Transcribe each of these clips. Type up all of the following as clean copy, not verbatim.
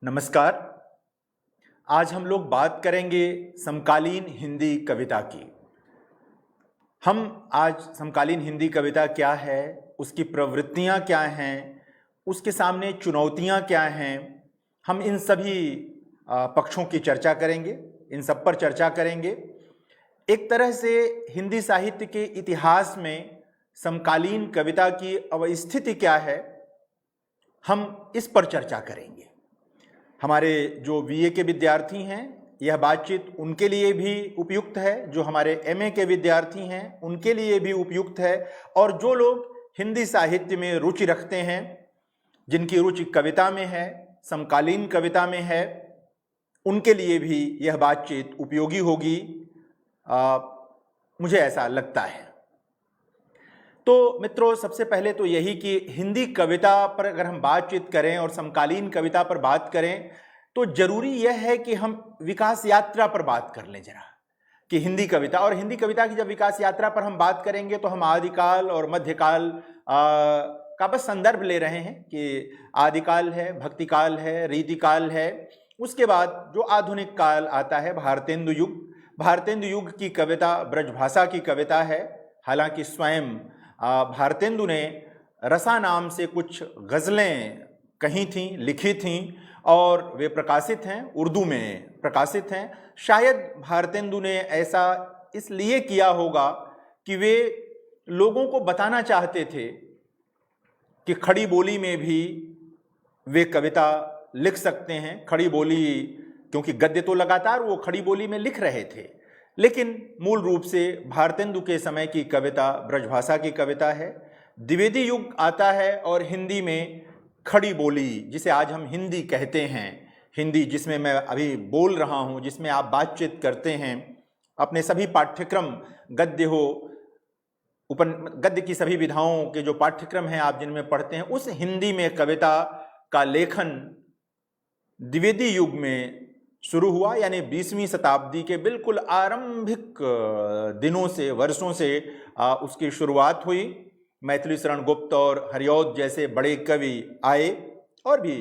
नमस्कार। आज हम लोग बात करेंगे समकालीन हिंदी कविता की। हम आज समकालीन हिंदी कविता क्या है, उसकी प्रवृत्तियां क्या हैं, उसके सामने चुनौतियां क्या हैं, हम इन सभी पक्षों की चर्चा करेंगे, इन सब पर चर्चा करेंगे। एक तरह से हिंदी साहित्य के इतिहास में समकालीन कविता की अवस्थिति क्या है, हम इस पर चर्चा करेंगे। हमारे जो बीए के विद्यार्थी हैं, यह बातचीत उनके लिए भी उपयुक्त है, जो हमारे एमए के विद्यार्थी हैं उनके लिए भी उपयुक्त है, और जो लोग हिंदी साहित्य में रुचि रखते हैं, जिनकी रुचि कविता में है, समकालीन कविता में है, उनके लिए भी यह बातचीत उपयोगी होगी, मुझे ऐसा लगता है। तो मित्रों, सबसे पहले तो यही कि हिंदी कविता पर अगर हम बातचीत करें और समकालीन कविता पर बात करें तो जरूरी यह है कि हम विकास यात्रा पर बात कर लें जरा, कि हिंदी कविता की जब विकास यात्रा पर हम बात करेंगे तो हम आदिकाल और मध्यकाल का बस संदर्भ ले रहे हैं कि आदिकाल है, भक्तिकाल है, रीतिकाल है, उसके बाद जो आधुनिक काल आता है भारतेंदु युग की कविता ब्रजभाषा की कविता है। हालांकि स्वयं भारतेंदु ने रसा नाम से कुछ गज़लें कही थीं, लिखी थीं, और वे प्रकाशित हैं, उर्दू में प्रकाशित हैं। शायद भारतेंदु ने ऐसा इसलिए किया होगा कि वे लोगों को बताना चाहते थे कि खड़ी बोली में भी वे कविता लिख सकते हैं। खड़ी बोली, क्योंकि गद्य तो लगातार वो खड़ी बोली में लिख रहे थे, लेकिन मूल रूप से भारतेंदु के समय की कविता ब्रजभाषा की कविता है। द्विवेदी युग आता है और हिंदी में खड़ी बोली, जिसे आज हम हिंदी कहते हैं, हिंदी जिसमें मैं अभी बोल रहा हूं, जिसमें आप बातचीत करते हैं, अपने सभी पाठ्यक्रम, गद्य हो, गद्य की सभी विधाओं के जो पाठ्यक्रम हैं आप जिनमें पढ़ते हैं, उस हिंदी में कविता का लेखन द्विवेदी युग में शुरू हुआ। यानी 20वीं शताब्दी के बिल्कुल आरंभिक दिनों से, वर्षों से उसकी शुरुआत हुई। मैथिली शरण गुप्त और हरिऔध जैसे बड़े कवि आए और भी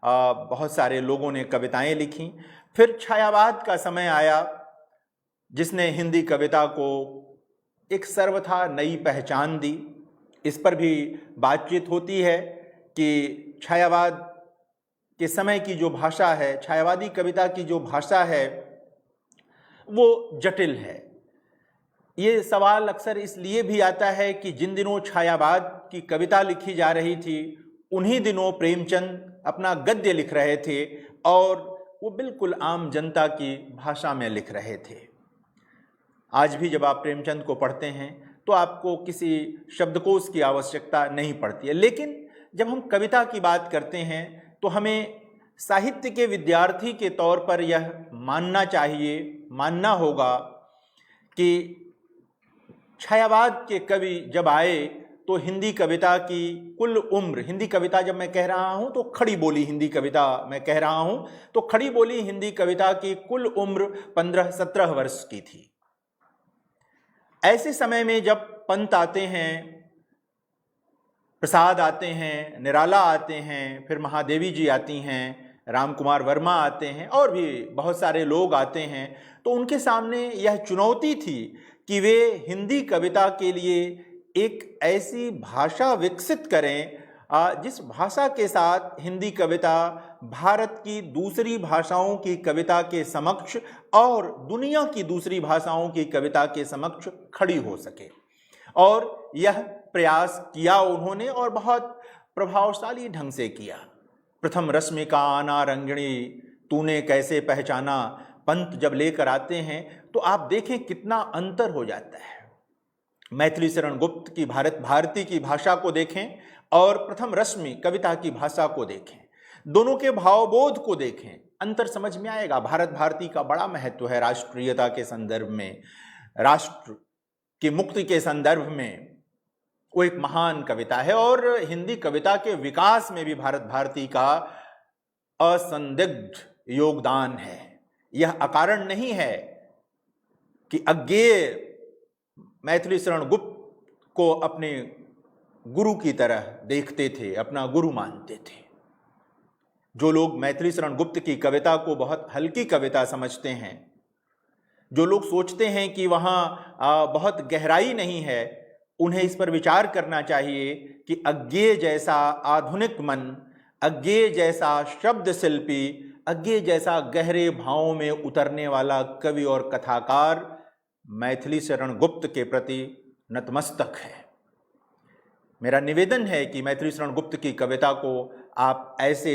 बहुत सारे लोगों ने कविताएं लिखी। फिर छायावाद का समय आया, जिसने हिंदी कविता को एक सर्वथा नई पहचान दी। इस पर भी बातचीत होती है कि छायावाद के समय की जो भाषा है, छायावादी कविता की जो भाषा है, वो जटिल है। ये सवाल अक्सर इसलिए भी आता है कि जिन दिनों छायावाद की कविता लिखी जा रही थी, उन्हीं दिनों प्रेमचंद अपना गद्य लिख रहे थे, और वो बिल्कुल आम जनता की भाषा में लिख रहे थे। आज भी जब आप प्रेमचंद को पढ़ते हैं तो आपको किसी शब्दकोश की आवश्यकता नहीं पड़ती है, लेकिन जब हम कविता की बात करते हैं तो हमें साहित्य के विद्यार्थी के तौर पर यह मानना चाहिए, मानना होगा कि छायावाद के कवि जब आए तो हिंदी कविता की कुल उम्र, हिंदी कविता जब मैं कह रहा हूं तो खड़ी बोली हिंदी कविता मैं कह रहा हूं, तो खड़ी बोली हिंदी कविता की कुल उम्र 15-17 वर्ष की थी। ऐसे समय में जब पंत आते हैं, प्रसाद आते हैं, निराला आते हैं, फिर महादेवी जी आती हैं, राम कुमार वर्मा आते हैं, और भी बहुत सारे लोग आते हैं, तो उनके सामने यह चुनौती थी कि वे हिंदी कविता के लिए एक ऐसी भाषा विकसित करें जिस भाषा के साथ हिंदी कविता भारत की दूसरी भाषाओं की कविता के समक्ष और दुनिया की दूसरी भाषाओं की कविता के समक्ष खड़ी हो सके। और यह प्रयास किया उन्होंने, और बहुत प्रभावशाली ढंग से किया। प्रथम रश्मिका आना रंगिणी तूने कैसे पहचाना, पंत जब लेकर आते हैं तो आप देखें कितना अंतर हो जाता है। मैथिली शरण गुप्त की भारती की भाषा को देखें और प्रथम रश्मि कविता की भाषा को देखें, दोनों के भावबोध को देखें, अंतर समझ में आएगा। भारत भारती का बड़ा महत्व है राष्ट्रीयता के संदर्भ में, राष्ट्र की मुक्ति के संदर्भ में वो एक महान कविता है, और हिंदी कविता के विकास में भी भारत भारती का असंदिग्ध योगदान है। यह अकारण नहीं है कि अज्ञेय मैथिली शरण गुप्त को अपने गुरु की तरह देखते थे, अपना गुरु मानते थे। जो लोग मैथिली शरण गुप्त की कविता को बहुत हल्की कविता समझते हैं, जो लोग सोचते हैं कि वहाँ बहुत गहराई नहीं है, उन्हें इस पर विचार करना चाहिए कि अज्ञेय जैसा आधुनिक मन, अज्ञेय जैसा शब्द शिल्पी, अज्ञेय जैसा गहरे भावों में उतरने वाला कवि और कथाकार मैथिली शरण गुप्त के प्रति नतमस्तक है। मेरा निवेदन है कि मैथिली शरण गुप्त की कविता को आप ऐसे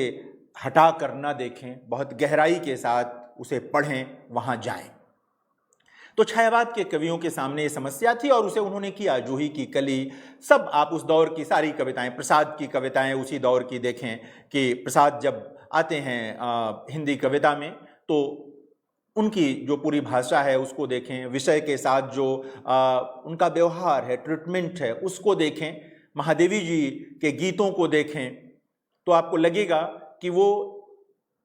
हटा कर न देखें, बहुत गहराई के साथ उसे पढ़ें, वहाँ जाएं। तो छायावाद के कवियों के सामने ये समस्या थी और उसे उन्होंने किया। जूही की कली, सब आप उस दौर की सारी कविताएं, प्रसाद की कविताएं उसी दौर की देखें कि प्रसाद जब आते हैं हिंदी कविता में तो उनकी जो पूरी भाषा है उसको देखें, विषय के साथ जो उनका व्यवहार है, ट्रीटमेंट है, उसको देखें, महादेवी जी के गीतों को देखें, तो आपको लगेगा कि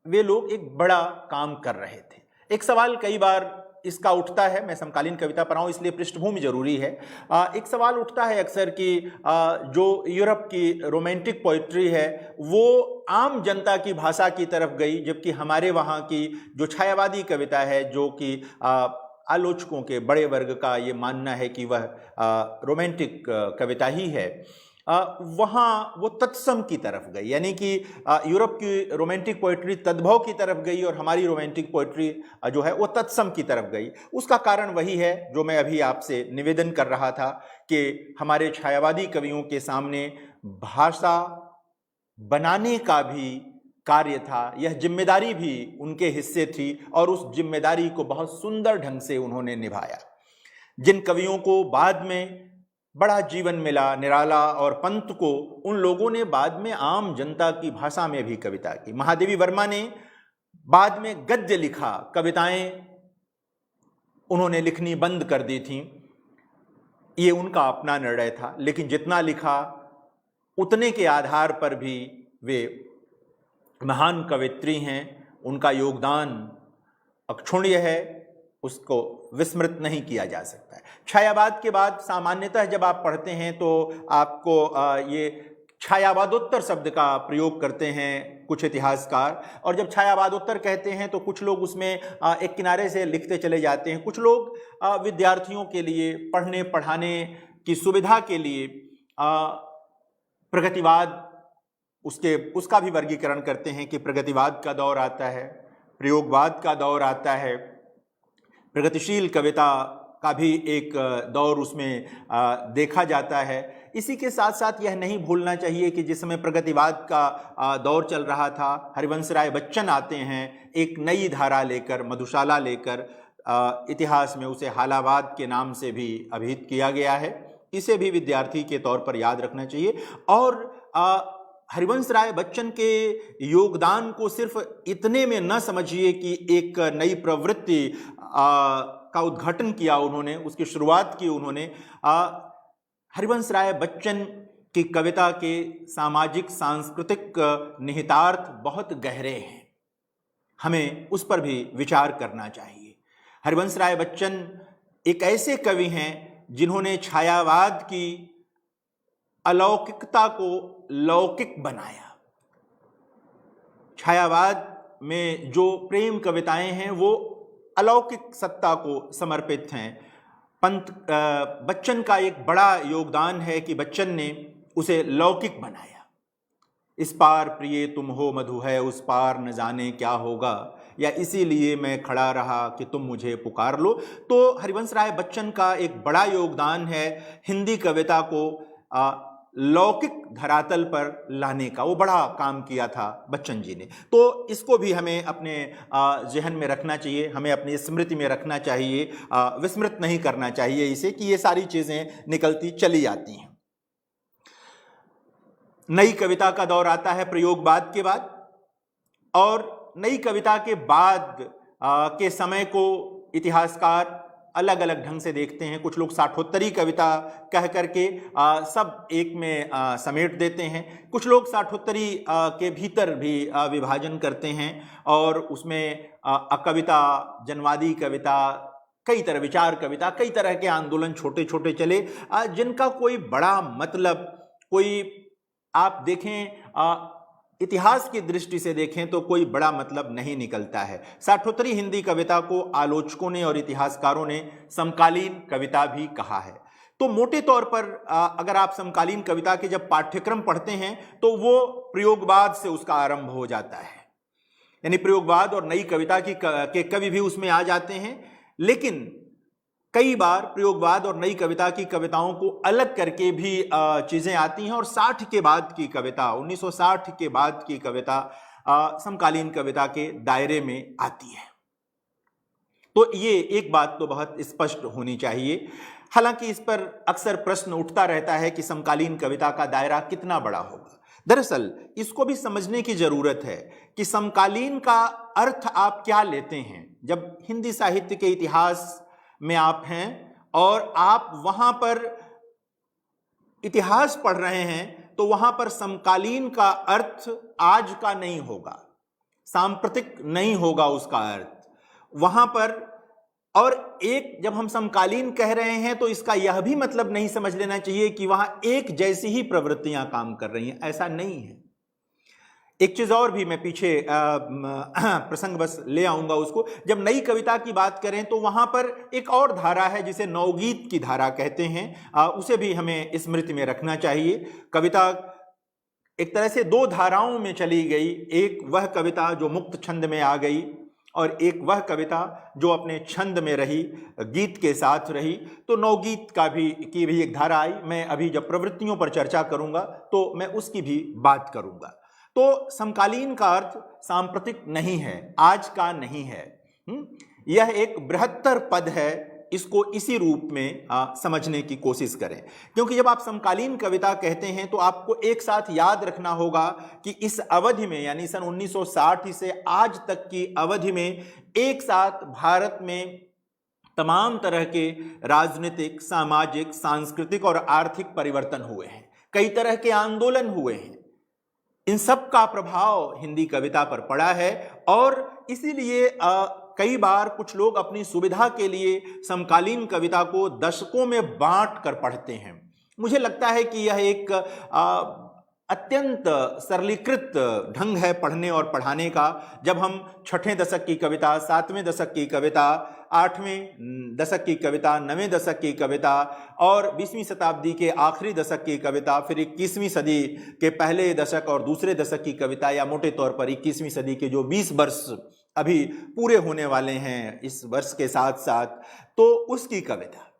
वे लोग एक बड़ा काम कर रहे थे। एक सवाल कई बार इसका उठता है, मैं समकालीन कविता पर आऊँ इसलिए पृष्ठभूमि जरूरी है। एक सवाल उठता है अक्सर कि जो यूरोप की रोमांटिक पोइट्री है वो आम जनता की भाषा की तरफ गई, जबकि हमारे वहाँ की जो छायावादी कविता है, जो कि आलोचकों के बड़े वर्ग का ये मानना है कि वह रोमांटिक कविता ही है, वहाँ वो तत्सम की तरफ गई, यानी कि यूरोप की रोमांटिक पोइट्री तद्भव की तरफ गई और हमारी रोमांटिक पोइट्री जो है वो तत्सम की तरफ गई। उसका कारण वही है जो मैं अभी आपसे निवेदन कर रहा था कि हमारे छायावादी कवियों के सामने भाषा बनाने का भी कार्य था, यह जिम्मेदारी भी उनके हिस्से थी और उस जिम्मेदारी को बहुत सुंदर ढंग से उन्होंने निभाया। जिन कवियों को बाद में बड़ा जीवन मिला, निराला और पंत को, उन लोगों ने बाद में आम जनता की भाषा में भी कविता की। महादेवी वर्मा ने बाद में गद्य लिखा, कविताएं उन्होंने लिखनी बंद कर दी थीं, ये उनका अपना निर्णय था, लेकिन जितना लिखा उतने के आधार पर भी वे महान कवित्री हैं। उनका योगदान अक्षुण्य है, उसको विस्मृत नहीं किया जा सकता है। छायावाद के बाद सामान्यतः जब आप पढ़ते हैं तो आपको ये छायावादोत्तर शब्द का प्रयोग करते हैं कुछ इतिहासकार, और जब छायावादोत्तर कहते हैं तो कुछ लोग उसमें एक किनारे से लिखते चले जाते हैं। कुछ लोग विद्यार्थियों के लिए पढ़ने पढ़ाने की सुविधा के लिए प्रगतिवाद उसका भी वर्गीकरण करते हैं कि प्रगतिवाद का दौर आता है, प्रयोगवाद का दौर आता है, प्रगतिशील कविता का भी एक दौर उसमें देखा जाता है। इसी के साथ साथ यह नहीं भूलना चाहिए कि जिस समय प्रगतिवाद का दौर चल रहा था, हरिवंश राय बच्चन आते हैं एक नई धारा लेकर, मधुशाला लेकर, इतिहास में उसे हालावाद के नाम से भी अभिहित किया गया है। इसे भी विद्यार्थी के तौर पर याद रखना चाहिए। और हरिवंश राय बच्चन के योगदान को सिर्फ इतने में न समझिए कि एक नई प्रवृत्ति का उद्घाटन किया उन्होंने, उसकी शुरुआत की उन्होंने। हरिवंश राय बच्चन की कविता के सामाजिक सांस्कृतिक निहितार्थ बहुत गहरे हैं, हमें उस पर भी विचार करना चाहिए। हरिवंश राय बच्चन एक ऐसे कवि हैं जिन्होंने छायावाद की अलौकिकता को लौकिक बनाया। छायावाद में जो प्रेम कविताएं हैं वो अलौकिक सत्ता को समर्पित हैं। पंत बच्चन का एक बड़ा योगदान है कि बच्चन ने उसे लौकिक बनाया। इस पार प्रिय तुम हो मधु है, उस पार न जाने क्या होगा, या इसीलिए मैं खड़ा रहा कि तुम मुझे पुकार लो। तो हरिवंश राय बच्चन का एक बड़ा योगदान है हिंदी कविता को लौकिक धरातल पर लाने का, वो बड़ा काम किया था बच्चन जी ने। तो इसको भी हमें अपने जहन में रखना चाहिए, हमें अपनी स्मृति में रखना चाहिए, विस्मृत नहीं करना चाहिए इसे, कि ये सारी चीज़ें निकलती चली आती हैं। नई कविता का दौर आता है प्रयोगवाद के बाद, और नई कविता के बाद के समय को इतिहासकार अलग अलग ढंग से देखते हैं। कुछ लोग साठोत्तरी कविता कह करके सब एक में समेट देते हैं, कुछ लोग साठोत्तरी के भीतर भी विभाजन करते हैं और उसमें अकविता, जनवादी कविता, कई तरह विचार कविता, कई तरह के आंदोलन छोटे छोटे चले जिनका कोई बड़ा मतलब, कोई आप देखें इतिहास की दृष्टि से देखें तो कोई बड़ा मतलब नहीं निकलता है। साठोत्तरी हिंदी कविता को आलोचकों ने और इतिहासकारों ने समकालीन कविता भी कहा है। तो मोटे तौर पर अगर आप समकालीन कविता के जब पाठ्यक्रम पढ़ते हैं तो वो प्रयोगवाद से उसका आरंभ हो जाता है, यानी प्रयोगवाद और नई कविता के कवि भी उसमें आ जाते हैं। लेकिन कई बार प्रयोगवाद और नई कविता की कविताओं को अलग करके भी चीजें आती हैं और 60 के बाद की कविता, 1960 के बाद की कविता समकालीन कविता के दायरे में आती है। तो ये एक बात तो बहुत स्पष्ट होनी चाहिए। हालांकि इस पर अक्सर प्रश्न उठता रहता है कि समकालीन कविता का दायरा कितना बड़ा होगा। दरअसल इसको भी समझने की जरूरत है कि समकालीन का अर्थ आप क्या लेते हैं। जब हिंदी साहित्य के इतिहास में आप हैं और आप वहां पर इतिहास पढ़ रहे हैं तो वहां पर समकालीन का अर्थ आज का नहीं होगा, सांप्रतिक नहीं होगा उसका अर्थ वहां पर। और एक जब हम समकालीन कह रहे हैं तो इसका यह भी मतलब नहीं समझ लेना चाहिए कि वहां एक जैसी ही प्रवृत्तियां काम कर रही हैं, ऐसा नहीं है। एक चीज और भी मैं पीछे प्रसंग बस ले आऊंगा उसको। जब नई कविता की बात करें तो वहां पर एक और धारा है जिसे नवगीत की धारा कहते हैं, उसे भी हमें स्मृति में रखना चाहिए। कविता एक तरह से दो धाराओं में चली गई, एक वह कविता जो मुक्त छंद में आ गई और एक वह कविता जो अपने छंद में रही, गीत के साथ रही। तो नवगीत की भी एक धारा आई। मैं अभी जब प्रवृत्तियों पर चर्चा करूंगा तो मैं उसकी भी बात करूंगा। तो समकालीन का अर्थ सांप्रतिक नहीं है, आज का नहीं है। यह एक बृहत्तर पद है, इसको इसी रूप में समझने की कोशिश करें। क्योंकि जब आप समकालीन कविता कहते हैं तो आपको एक साथ याद रखना होगा कि इस अवधि में, यानी सन 1960 से आज तक की अवधि में एक साथ भारत में तमाम तरह के राजनीतिक, सामाजिक, सांस्कृतिक और आर्थिक परिवर्तन हुए हैं, कई तरह के आंदोलन हुए हैं। इन सब का प्रभाव हिंदी कविता पर पड़ा है और इसीलिए कई बार कुछ लोग अपनी सुविधा के लिए समकालीन कविता को दशकों में बांट कर पढ़ते हैं। मुझे लगता है कि यह एक अत्यंत सरलीकृत ढंग है पढ़ने और पढ़ाने का। जब हम छठवें दशक की कविता, सातवें दशक की कविता, आठवें दशक की कविता, नवें दशक की कविता और 20वीं शताब्दी के आखिरी दशक की कविता, फिर 21वीं सदी के पहले दशक और दूसरे दशक की कविता, या मोटे तौर पर 21वीं सदी के जो 20 वर्ष अभी पूरे होने वाले हैं इस वर्ष के साथ साथ, तो उसकी कविता,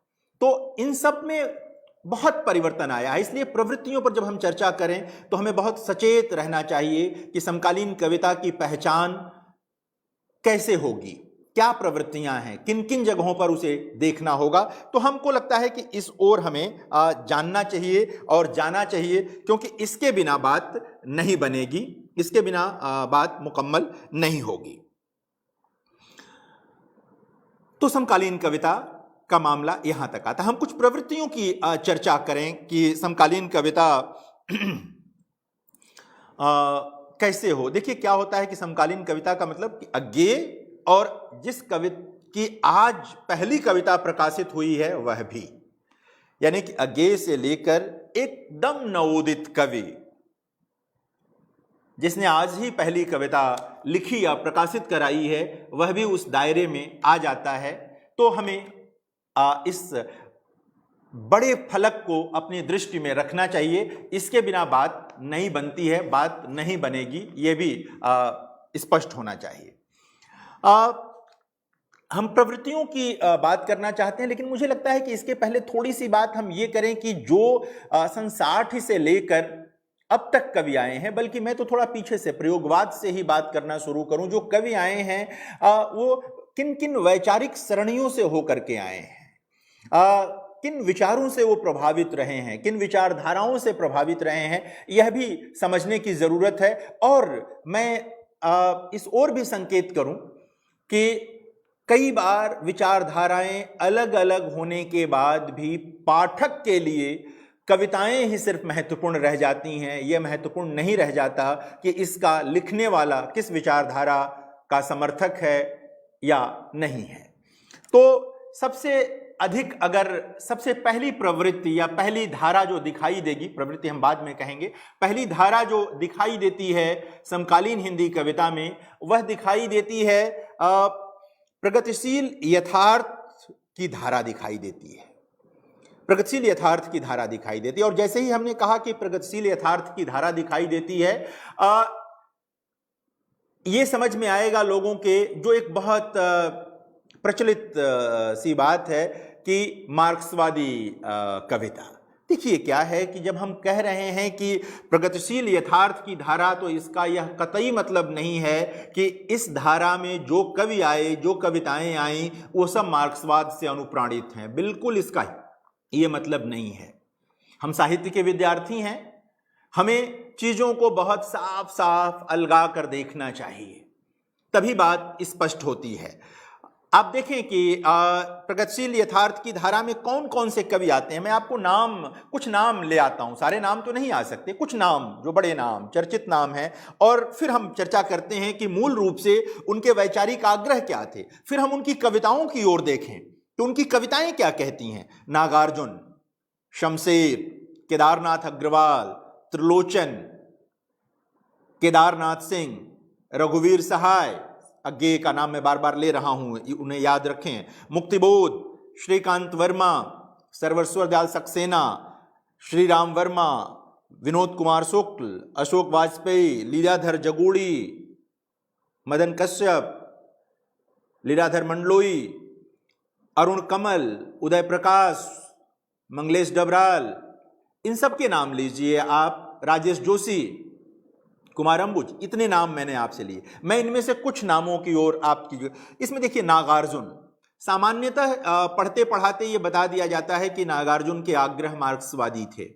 तो इन सब में बहुत परिवर्तन आया है। इसलिए प्रवृत्तियों पर जब हम चर्चा करें तो हमें बहुत सचेत रहना चाहिए कि समकालीन कविता की पहचान कैसे होगी, क्या प्रवृत्तियां हैं, किन किन जगहों पर उसे देखना होगा। तो हमको लगता है कि इस ओर हमें जानना चाहिए और जाना चाहिए, क्योंकि इसके बिना बात नहीं बनेगी, इसके बिना बात मुकम्मल नहीं होगी। तो समकालीन कविता का मामला यहां तक आता है। हम कुछ प्रवृत्तियों की चर्चा करें कि समकालीन कविता कैसे हो। देखिए क्या होता है कि समकालीन कविता का मतलब कि अज्ञेय, और जिस कवि की आज पहली कविता प्रकाशित हुई है वह भी, यानी कि अज्ञेय से लेकर एकदम नवोदित कवि जिसने आज ही पहली कविता लिखी या प्रकाशित कराई है, वह भी उस दायरे में आ जाता है। तो हमें इस बड़े फलक को अपनी दृष्टि में रखना चाहिए। इसके बिना बात नहीं बनती है, बात नहीं बनेगी, ये भी स्पष्ट होना चाहिए। हम प्रवृत्तियों की बात करना चाहते हैं, लेकिन मुझे लगता है कि इसके पहले थोड़ी सी बात हम ये करें कि जो सन 60 से लेकर अब तक कवि आए हैं, बल्कि मैं तो थोड़ा पीछे से प्रयोगवाद से ही बात करना शुरू करूं। जो कवि आए हैं वो किन किन वैचारिक सरणियों से होकर के आए हैं, किन विचारों से वो प्रभावित रहे हैं, किन विचारधाराओं से प्रभावित रहे हैं, यह भी समझने की जरूरत है। और मैं इस ओर भी संकेत करूं कि कई बार विचारधाराएं अलग अलग होने के बाद भी पाठक के लिए कविताएं ही सिर्फ महत्वपूर्ण रह जाती हैं। यह महत्वपूर्ण नहीं रह जाता कि इसका लिखने वाला किस विचारधारा का समर्थक है या नहीं है। तो सबसे अधिक अगर सबसे पहली प्रवृत्ति या पहली धारा जो दिखाई देगी, प्रवृत्ति हम बाद में कहेंगे, पहली धारा जो दिखाई देती है समकालीन हिंदी कविता में, वह दिखाई देती है प्रगतिशील यथार्थ की धारा दिखाई देती है। प्रगतिशील यथार्थ की धारा दिखाई देती है। और जैसे ही हमने कहा कि प्रगतिशील यथार्थ की धारा दिखाई देती है, ये समझ में आएगा लोगों के, जो एक बहुत प्रचलित सी बात है कि मार्क्सवादी कविता। देखिए क्या है कि जब हम कह रहे हैं कि प्रगतिशील यथार्थ की धारा, तो इसका यह कतई मतलब नहीं है कि इस धारा में जो कवि आए, जो कविताएं आई, वो सब मार्क्सवाद से अनुप्राणित हैं। बिल्कुल इसका ये मतलब नहीं है। हम साहित्य के विद्यार्थी हैं, हमें चीजों को बहुत साफ साफ अलगा कर देखना चाहिए, तभी बात स्पष्ट होती है। आप देखें कि प्रगतिशील यथार्थ की धारा में कौन कौन से कवि आते हैं। मैं आपको कुछ नाम ले आता हूं, सारे नाम तो नहीं आ सकते, कुछ नाम जो बड़े नाम, चर्चित नाम हैं, और फिर हम चर्चा करते हैं कि मूल रूप से उनके वैचारिक आग्रह क्या थे। फिर हम उनकी कविताओं की ओर देखें तो उनकी कविताएं क्या कहती हैं। नागार्जुन, शमशेर, केदारनाथ अग्रवाल, त्रिलोचन, केदारनाथ सिंह, रघुवीर सहाय, अज्ञेय का नाम मैं बार बार ले रहा हूं, उन्हें याद रखें, मुक्तिबोध, श्रीकांत वर्मा, सर्वेश्वर दयाल सक्सेना, श्री राम वर्मा, विनोद कुमार शुक्ल, अशोक वाजपेयी, लीलाधर जगूड़ी, मदन कश्यप, लीलाधर मंडलोई, अरुण कमल, उदय प्रकाश, मंगलेश डबराल, इन सब के नाम लीजिए आप, राजेश जोशी, कुमार अंबुज, इतने नाम मैंने आपसे लिए। मैं इनमें से कुछ नामों की ओर आपकी, इसमें देखिए नागार्जुन, सामान्यतः पढ़ते पढ़ाते ये बता दिया जाता है कि नागार्जुन के आग्रह मार्क्सवादी थे।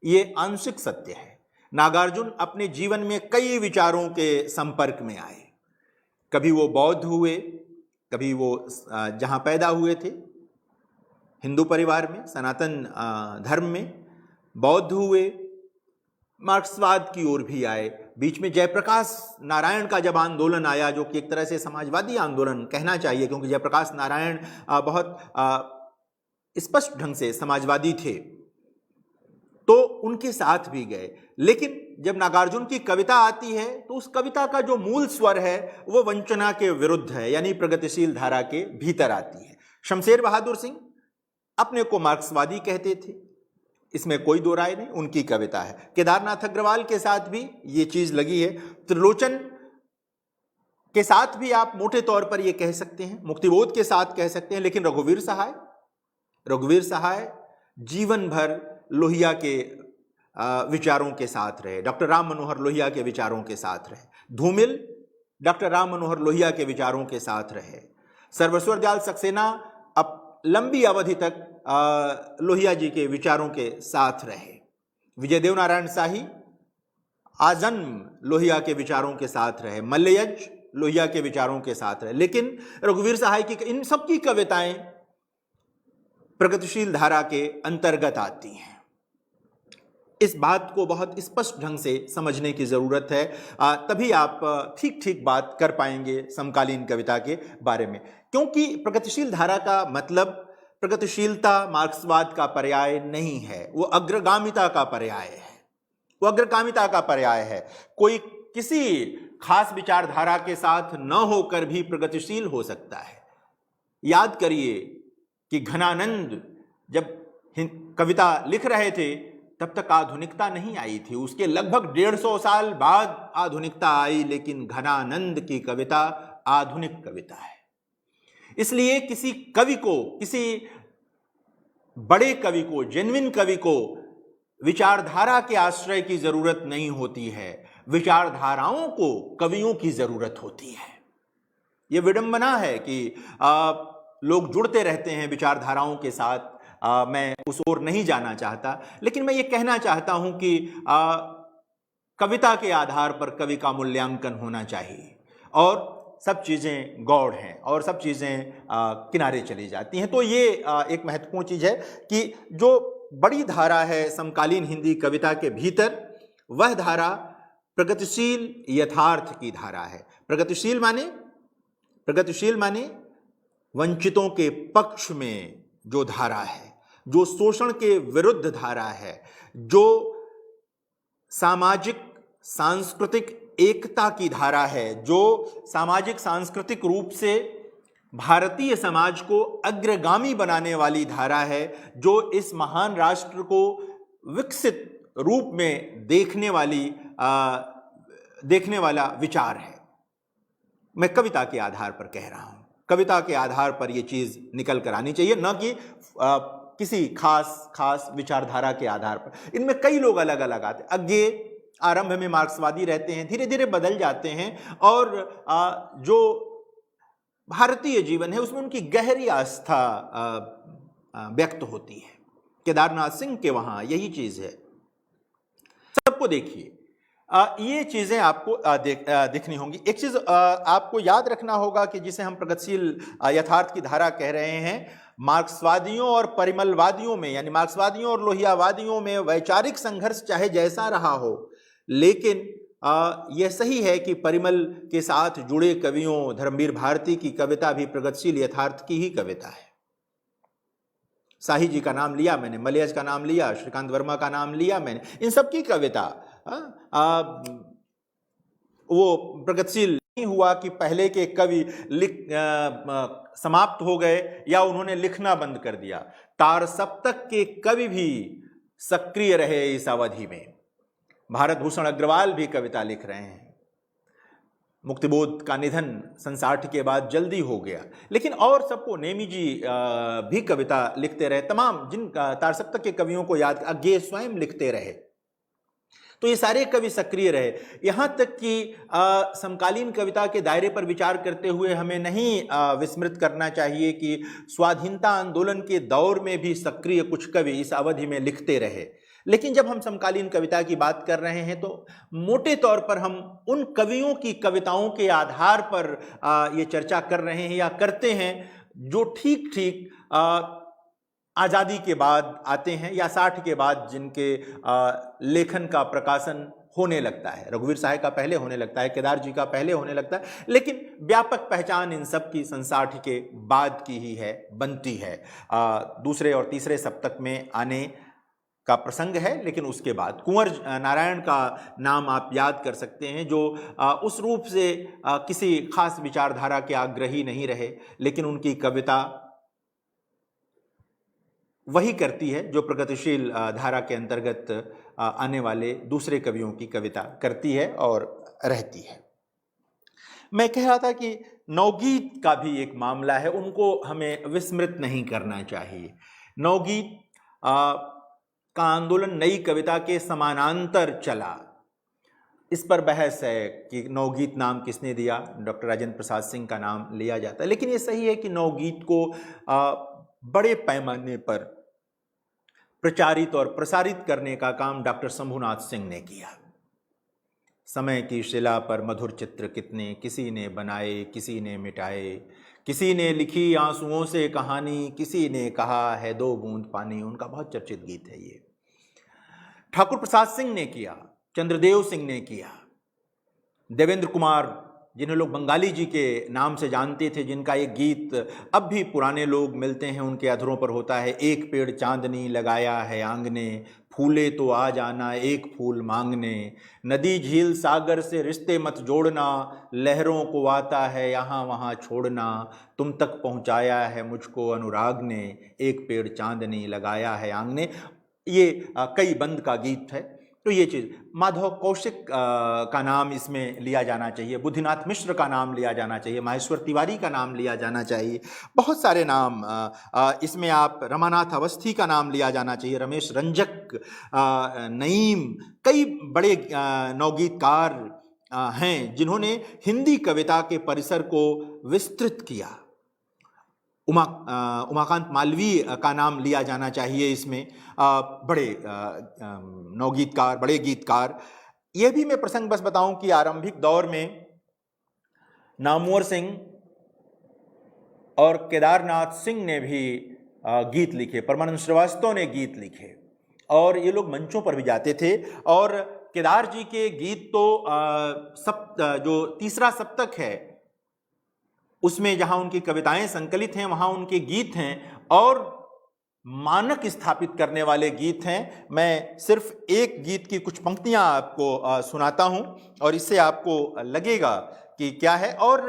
ये आंशिक सत्य है। नागार्जुन अपने जीवन में कई विचारों के संपर्क में आए। कभी वो बौद्ध हुए, कभी वो जहां पैदा हुए थे हिंदू परिवार में, सनातन धर्म में, बौद्ध हुए, मार्क्सवाद की ओर भी आए। बीच में जयप्रकाश नारायण का जब आंदोलन आया, जो कि एक तरह से समाजवादी आंदोलन कहना चाहिए, क्योंकि जयप्रकाश नारायण बहुत स्पष्ट ढंग से समाजवादी थे, तो उनके साथ भी गए। लेकिन जब नागार्जुन की कविता आती है तो उस कविता का जो मूल स्वर है वो वंचना के विरुद्ध है, यानी प्रगतिशील धारा के भीतर आती है। शमशेर बहादुर सिंह अपने को मार्क्सवादी कहते थे, इसमें कोई दो राय नहीं, उनकी कविता है। केदारनाथ अग्रवाल के साथ भी ये चीज लगी है। त्रिलोचन के साथ भी आप मोटे तौर पर ये कह सकते हैं, मुक्तिबोध के साथ कह सकते हैं। लेकिन रघुवीर सहाय जीवन भर लोहिया के विचारों के साथ रहे, डॉक्टर राम मनोहर लोहिया के विचारों के साथ रहे। धूमिल डॉक्टर राम मनोहर लोहिया के विचारों के साथ रहे। सर्वेश्वर दयाल सक्सेना अब लंबी अवधि तक लोहिया जी के विचारों के साथ रहे। विजयदेव नारायण शाही आजन्म लोहिया के विचारों के साथ रहे। मल्लयज लोहिया के विचारों के साथ रहे। लेकिन रघुवीर सहाय की इन सब की कविताएं प्रगतिशील धारा के अंतर्गत आती हैं। इस बात को बहुत स्पष्ट ढंग से समझने की जरूरत है, तभी आप ठीक ठीक बात कर पाएंगे समकालीन कविता के बारे में। क्योंकि प्रगतिशील धारा का मतलब प्रगतिशीलता मार्क्सवाद का पर्याय नहीं है, वो अग्रगामिता का पर्याय है। कोई किसी खास विचारधारा के साथ न होकर भी प्रगतिशील हो सकता है। याद करिए कि घनानंद जब कविता लिख रहे थे तब तक आधुनिकता नहीं आई थी, उसके लगभग 150 साल बाद आधुनिकता आई, लेकिन घनानंद की कविता आधुनिक कविता है। इसलिए किसी कवि को, किसी बड़े कवि को, जेन्युइन कवि को विचारधारा के आश्रय की जरूरत नहीं होती है, विचारधाराओं को कवियों की जरूरत होती है। यह विडंबना है कि लोग जुड़ते रहते हैं विचारधाराओं के साथ। मैं उस ओर नहीं जाना चाहता, लेकिन मैं ये कहना चाहता हूं कि कविता के आधार पर कवि का मूल्यांकन होना चाहिए, और सब चीज़ें गौड़ हैं और सब चीज़ें किनारे चली जाती हैं। तो ये एक महत्वपूर्ण चीज़ है कि जो बड़ी धारा है समकालीन हिंदी कविता के भीतर, वह धारा प्रगतिशील यथार्थ की धारा है। प्रगतिशील माने वंचितों के पक्ष में जो धारा है, जो शोषण के विरुद्ध धारा है, जो सामाजिक सांस्कृतिक एकता की धारा है, जो सामाजिक सांस्कृतिक रूप से भारतीय समाज को अग्रगामी बनाने वाली धारा है, जो इस महान राष्ट्र को विकसित रूप में देखने वाला विचार है। मैं कविता के आधार पर कह रहा हूं, कविता के आधार पर यह चीज निकल कर आनी चाहिए, न कि किसी खास विचारधारा के आधार पर। इनमें कई लोग अलग अलग आते, आगे आरंभ में मार्क्सवादी रहते हैं, धीरे धीरे बदल जाते हैं, और जो भारतीय जीवन है उसमें उनकी गहरी आस्था व्यक्त होती है। केदारनाथ सिंह के वहां यही चीज है। सबको देखिए, ये चीजें आपको दिखनी होंगी। एक चीज आपको याद रखना होगा कि जिसे हम प्रगतिशील यथार्थ की धारा कह रहे हैं, मार्क्सवादियों और परिमलवादियों में, यानी मार्क्सवादियों और लोहियावादियों में वैचारिक संघर्ष चाहे जैसा रहा हो, लेकिन यह सही है कि परिमल के साथ जुड़े कवियों, धर्मवीर भारती की कविता भी प्रगतिशील यथार्थ की ही कविता है। शाही जी का नाम लिया मैंने, मलयज का नाम लिया, श्रीकांत वर्मा का नाम लिया मैंने, इन सब की कविता वो प्रगतिशील नहीं हुआ कि पहले के कवि समाप्त हो गए या उन्होंने लिखना बंद कर दिया। तार सप्तक के कवि भी सक्रिय रहे इस अवधि में। भारत भूषण अग्रवाल भी कविता लिख रहे हैं। मुक्तिबोध का निधन 1960 के बाद जल्दी हो गया, लेकिन और सबको, नेमी जी भी कविता लिखते रहे, तमाम जिन तार सप्तक के कवियों को याद, अज्ञे स्वयं लिखते रहे, तो ये सारे कवि सक्रिय रहे। यहां तक कि समकालीन कविता के दायरे पर विचार करते हुए हमें नहीं विस्मृत करना चाहिए कि स्वाधीनता आंदोलन के दौर में भी सक्रिय कुछ कवि इस अवधि में लिखते रहे। लेकिन जब हम समकालीन कविता की बात कर रहे हैं तो मोटे तौर पर हम उन कवियों की कविताओं के आधार पर ये चर्चा कर रहे हैं या करते हैं जो ठीक आज़ादी के बाद आते हैं या 60 के बाद जिनके लेखन का प्रकाशन होने लगता है। रघुवीर साहब का पहले होने लगता है, केदार जी का पहले होने लगता है, लेकिन व्यापक पहचान इन सब की 60 के बाद की ही है, बनती है। दूसरे और तीसरे सप्तक में आने का प्रसंग है, लेकिन उसके बाद कुंवर नारायण का नाम आप याद कर सकते हैं, जो उस रूप से किसी खास विचारधारा के आग्रही नहीं रहे, लेकिन उनकी कविता वही करती है जो प्रगतिशील धारा के अंतर्गत आने वाले दूसरे कवियों की कविता करती है और रहती है। मैं कह रहा था कि नवगीत का भी एक मामला है, उनको हमें विस्मृत नहीं करना चाहिए। नवगीत का आंदोलन नई कविता के समानांतर चला। इस पर बहस है कि नवगीत नाम किसने दिया, डॉक्टर राजेंद्र प्रसाद सिंह का नाम लिया जाता है, लेकिन ये सही है कि नवगीत को बड़े पैमाने पर प्रचारित और प्रसारित करने का काम डॉक्टर शंभुनाथ सिंह ने किया। समय की शिला पर मधुर चित्र कितने, किसी ने बनाए किसी ने मिटाए, किसी ने लिखी आंसुओं से कहानी, किसी ने कहा है 2 बूंद पानी। उनका बहुत चर्चित गीत है ये। ठाकुर प्रसाद सिंह ने किया, चंद्रदेव सिंह ने किया, देवेंद्र कुमार जिन्हें लोग बंगाली जी के नाम से जानते थे, जिनका एक गीत अब भी पुराने लोग मिलते हैं उनके अधरों पर होता है, एक पेड़ चांदनी लगाया है आंगने, फूले तो आ जाना एक फूल मांगने, नदी झील सागर से रिश्ते मत जोड़ना, लहरों को आता है यहाँ वहाँ छोड़ना, तुम तक पहुँचाया है मुझको अनुराग ने, एक पेड़ चांदनी लगाया है आंगने। ये कई बंद का गीत है। तो ये चीज़, माधव कौशिक का नाम इसमें लिया जाना चाहिए, बुद्धिनाथ मिश्र का नाम लिया जाना चाहिए, माहेश्वर तिवारी का नाम लिया जाना चाहिए, बहुत सारे नाम इसमें, आप रमानाथ अवस्थी का नाम लिया जाना चाहिए, रमेश रंजक, नईम, कई बड़े नवगीतकार हैं जिन्होंने हिंदी कविता के परिसर को विस्तृत किया। उमाकांत मालवीय का नाम लिया जाना चाहिए इसमें, बड़े नवगीतकार, बड़े गीतकार। ये भी मैं प्रसंग बस बताऊं कि आरंभिक दौर में नामवर सिंह और केदारनाथ सिंह ने भी गीत लिखे, परमानंद श्रीवास्तव ने गीत लिखे, और ये लोग मंचों पर भी जाते थे। और केदार जी के गीत तो जो तीसरा सप्तक है उसमें जहां उनकी कविताएं संकलित हैं वहां उनके गीत हैं और मानक स्थापित करने वाले गीत हैं। मैं सिर्फ एक गीत की कुछ पंक्तियां आपको सुनाता हूं और इससे आपको लगेगा कि क्या है। और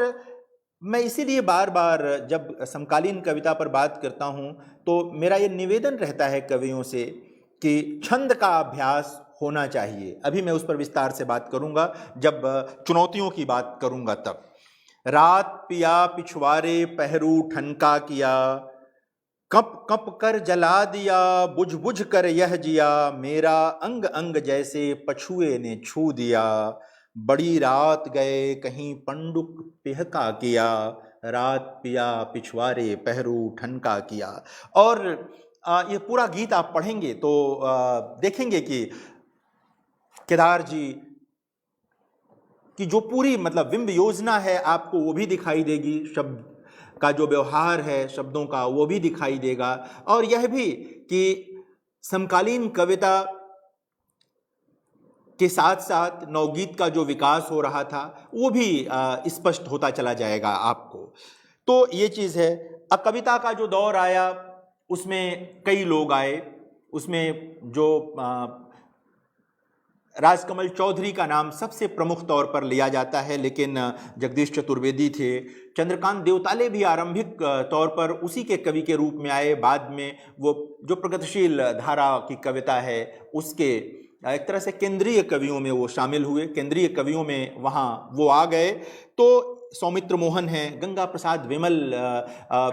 मैं इसीलिए बार बार जब समकालीन कविता पर बात करता हूं तो मेरा ये निवेदन रहता है कवियों से कि छंद का अभ्यास होना चाहिए। अभी मैं उस पर विस्तार से बात करूंगा जब चुनौतियों की बात करूंगा तब। रात पिया पिछवारे पहरू ठनका किया, कप कप कर जला दिया बुझ बुझ कर यह जिया, मेरा अंग अंग जैसे पछुए ने छू दिया, बड़ी रात गए कहीं पंडुक पिहका किया, रात पिया पिछवारे पहरू ठनका किया। और ये पूरा गीत आप पढ़ेंगे तो देखेंगे कि केदार जी की जो पूरी मतलब बिंब योजना है आपको वो भी दिखाई देगी, शब्द का जो व्यवहार है शब्दों का वो भी दिखाई देगा। और यह भी कि समकालीन कविता के साथ साथ नवगीत का जो विकास हो रहा था वो भी स्पष्ट होता चला जाएगा आपको। तो ये चीज़ है। अब कविता का जो दौर आया उसमें कई लोग आए, उसमें जो राजकमल चौधरी का नाम सबसे प्रमुख तौर पर लिया जाता है, लेकिन जगदीश चतुर्वेदी थे, चंद्रकांत देवताले भी आरंभिक तौर पर उसी के कवि के रूप में आए। बाद में वो जो प्रगतिशील धारा की कविता है उसके एक तरह से केंद्रीय कवियों में वो शामिल हुए, केंद्रीय कवियों में वहाँ वो आ गए। तो सौमित्र मोहन हैं, गंगा प्रसाद विमल